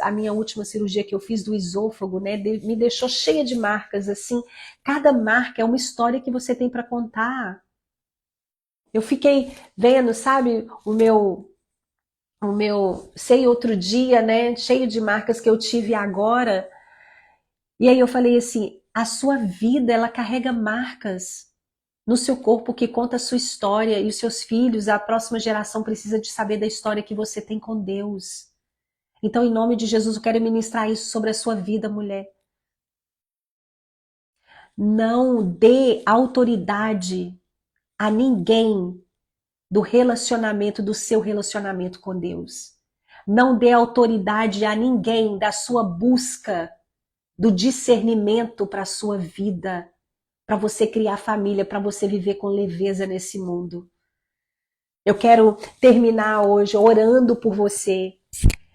[SPEAKER 1] a minha última cirurgia que eu fiz do esôfago, né, me deixou cheia de marcas, assim. Cada marca é uma história que você tem para contar. Eu fiquei vendo, sabe, sei outro dia, né, cheio de marcas que eu tive agora. E aí eu falei assim, a sua vida, ela carrega marcas no seu corpo que conta a sua história e os seus filhos, a próxima geração precisa de saber da história que você tem com Deus. Então, em nome de Jesus, eu quero ministrar isso sobre a sua vida, mulher. Não dê autoridade a ninguém do seu relacionamento com Deus. Não dê autoridade a ninguém da sua busca do discernimento para a sua vida, para você criar família, para você viver com leveza nesse mundo. Eu quero terminar hoje orando por você,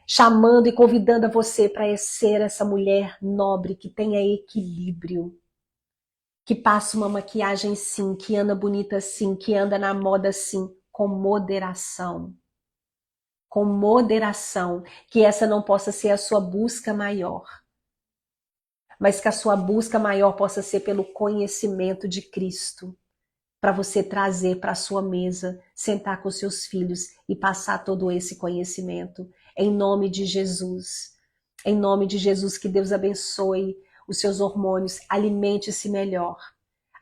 [SPEAKER 1] chamando e convidando a você para ser essa mulher nobre que tenha equilíbrio, que passa uma maquiagem sim, que anda bonita sim, que anda na moda sim, com moderação. Com moderação, que essa não possa ser a sua busca maior, mas que a sua busca maior possa ser pelo conhecimento de Cristo, para você trazer para a sua mesa, sentar com seus filhos e passar todo esse conhecimento. Em nome de Jesus. Em nome de Jesus, que Deus abençoe os seus hormônios. Alimente-se melhor.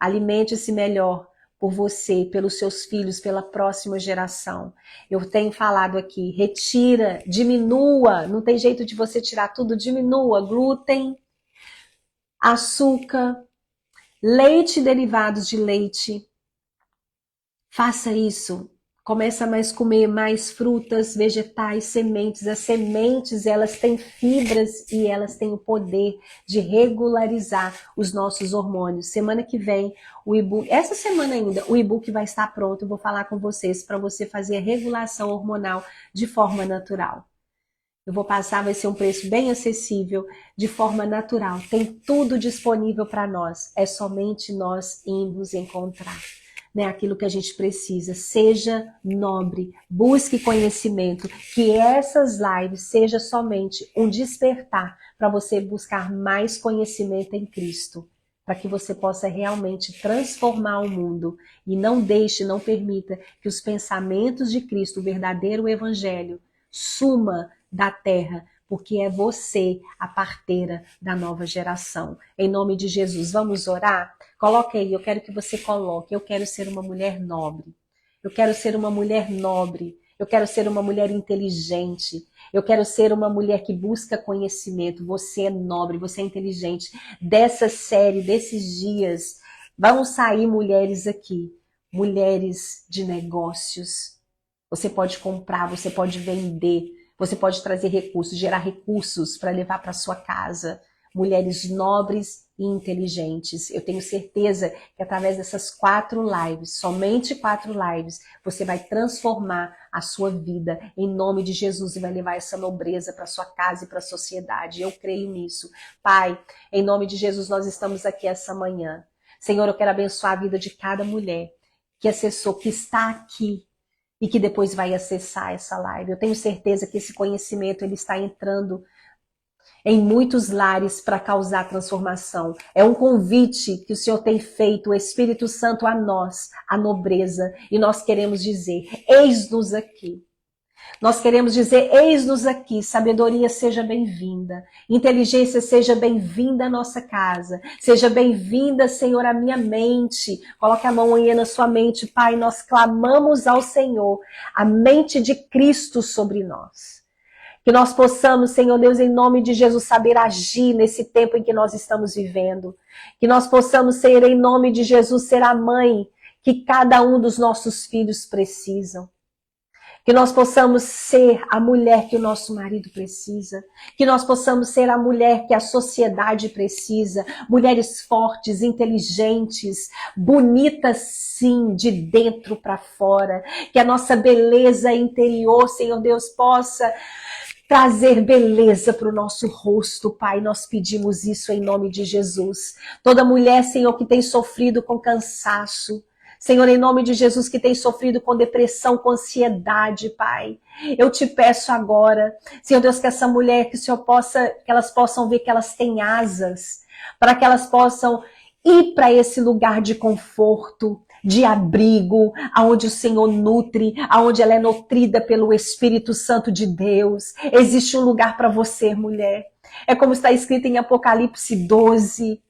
[SPEAKER 1] Alimente-se melhor por você, pelos seus filhos, pela próxima geração. Eu tenho falado aqui, retira, diminua, não tem jeito de você tirar tudo, diminua glúten, açúcar, leite e derivados de leite. Faça isso. Começa a mais comer mais frutas, vegetais, sementes. As sementes, elas têm fibras e elas têm o poder de regularizar os nossos hormônios. Semana que vem, o e-book, essa semana ainda, o e-book vai estar pronto. Eu vou falar com vocês para você fazer a regulação hormonal de forma natural. Eu vou passar, vai ser um preço bem acessível, de forma natural. Tem tudo disponível para nós. É somente nós irmos encontrar. Né, aquilo que a gente precisa, seja nobre, busque conhecimento, que essas lives seja somente um despertar para você buscar mais conhecimento em Cristo, para que você possa realmente transformar o mundo e não deixe, não permita que os pensamentos de Cristo, o verdadeiro evangelho, suma da terra, porque é você a parteira da nova geração. Em nome de Jesus, vamos orar? Coloque aí, eu quero que você coloque, eu quero ser uma mulher nobre. Eu quero ser uma mulher nobre. Eu quero ser uma mulher inteligente. Eu quero ser uma mulher que busca conhecimento. Você é nobre, você é inteligente. Dessa série, desses dias, vão sair mulheres aqui. Mulheres de negócios. Você pode comprar, você pode vender. Você pode trazer recursos, gerar recursos para levar para sua casa. Mulheres nobres e inteligentes. Eu tenho certeza que através dessas 4 lives, somente 4 lives, você vai transformar a sua vida em nome de Jesus e vai levar essa nobreza para sua casa e para a sociedade. Eu creio nisso. Pai, em nome de Jesus, nós estamos aqui essa manhã. Senhor, eu quero abençoar a vida de cada mulher que acessou, que está aqui, e que depois vai acessar essa live. Eu tenho certeza que esse conhecimento ele está entrando em muitos lares para causar transformação. É um convite que o Senhor tem feito, o Espírito Santo, a nós, a nobreza. E nós queremos dizer, eis-nos aqui. Nós queremos dizer, eis-nos aqui, sabedoria seja bem-vinda, inteligência seja bem-vinda à nossa casa, seja bem-vinda, Senhor, à minha mente. Coloque a mão aí na sua mente, Pai, nós clamamos ao Senhor, a mente de Cristo sobre nós. Que nós possamos, Senhor Deus, em nome de Jesus, saber agir nesse tempo em que nós estamos vivendo. Que nós possamos ser, em nome de Jesus, ser a mãe que cada um dos nossos filhos precisam. Que nós possamos ser a mulher que o nosso marido precisa. Que nós possamos ser a mulher que a sociedade precisa. Mulheres fortes, inteligentes, bonitas sim, de dentro para fora. Que a nossa beleza interior, Senhor Deus, possa trazer beleza para o nosso rosto, Pai. Nós pedimos isso em nome de Jesus. Toda mulher, Senhor, que tem sofrido com cansaço, Senhor, em nome de Jesus, que tem sofrido com depressão, com ansiedade, Pai. Eu te peço agora, Senhor Deus, que essa mulher, que o Senhor possa, que elas possam ver que elas têm asas, para que elas possam ir para esse lugar de conforto, de abrigo, aonde o Senhor nutre, aonde ela é nutrida pelo Espírito Santo de Deus. Existe um lugar para você, mulher. É como está escrito em Apocalipse 12.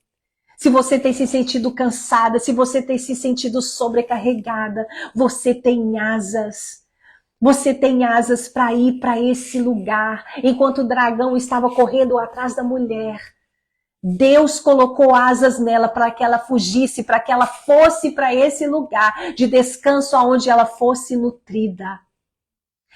[SPEAKER 1] Se você tem se sentido cansada, se você tem se sentido sobrecarregada, você tem asas. Você tem asas para ir para esse lugar. Enquanto o dragão estava correndo atrás da mulher, Deus colocou asas nela para que ela fugisse, para que ela fosse para esse lugar de descanso aonde ela fosse nutrida.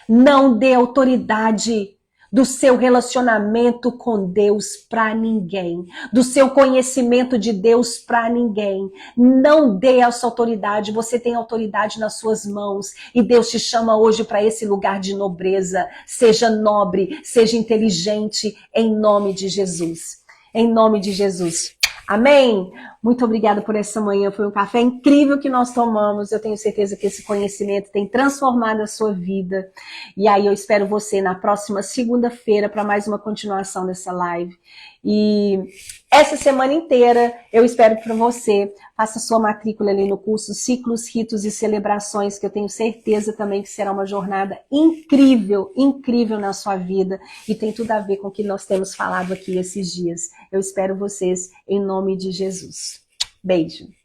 [SPEAKER 1] Não dê autoridade do seu relacionamento com Deus para ninguém, do seu conhecimento de Deus para ninguém. Não dê essa autoridade, você tem autoridade nas suas mãos e Deus te chama hoje para esse lugar de nobreza. Seja nobre, seja inteligente, em nome de Jesus. Em nome de Jesus. Amém? Muito obrigada por essa manhã. Foi um café incrível que nós tomamos. Eu tenho certeza que esse conhecimento tem transformado a sua vida. E aí eu espero você na próxima segunda-feira para mais uma continuação dessa live. E essa semana inteira eu espero para você. Faça sua matrícula ali no curso Ciclos, Ritos e Celebrações, que eu tenho certeza também que será uma jornada incrível, incrível na sua vida. E tem tudo a ver com o que nós temos falado aqui esses dias. Eu espero vocês em nome de Jesus. Beijo.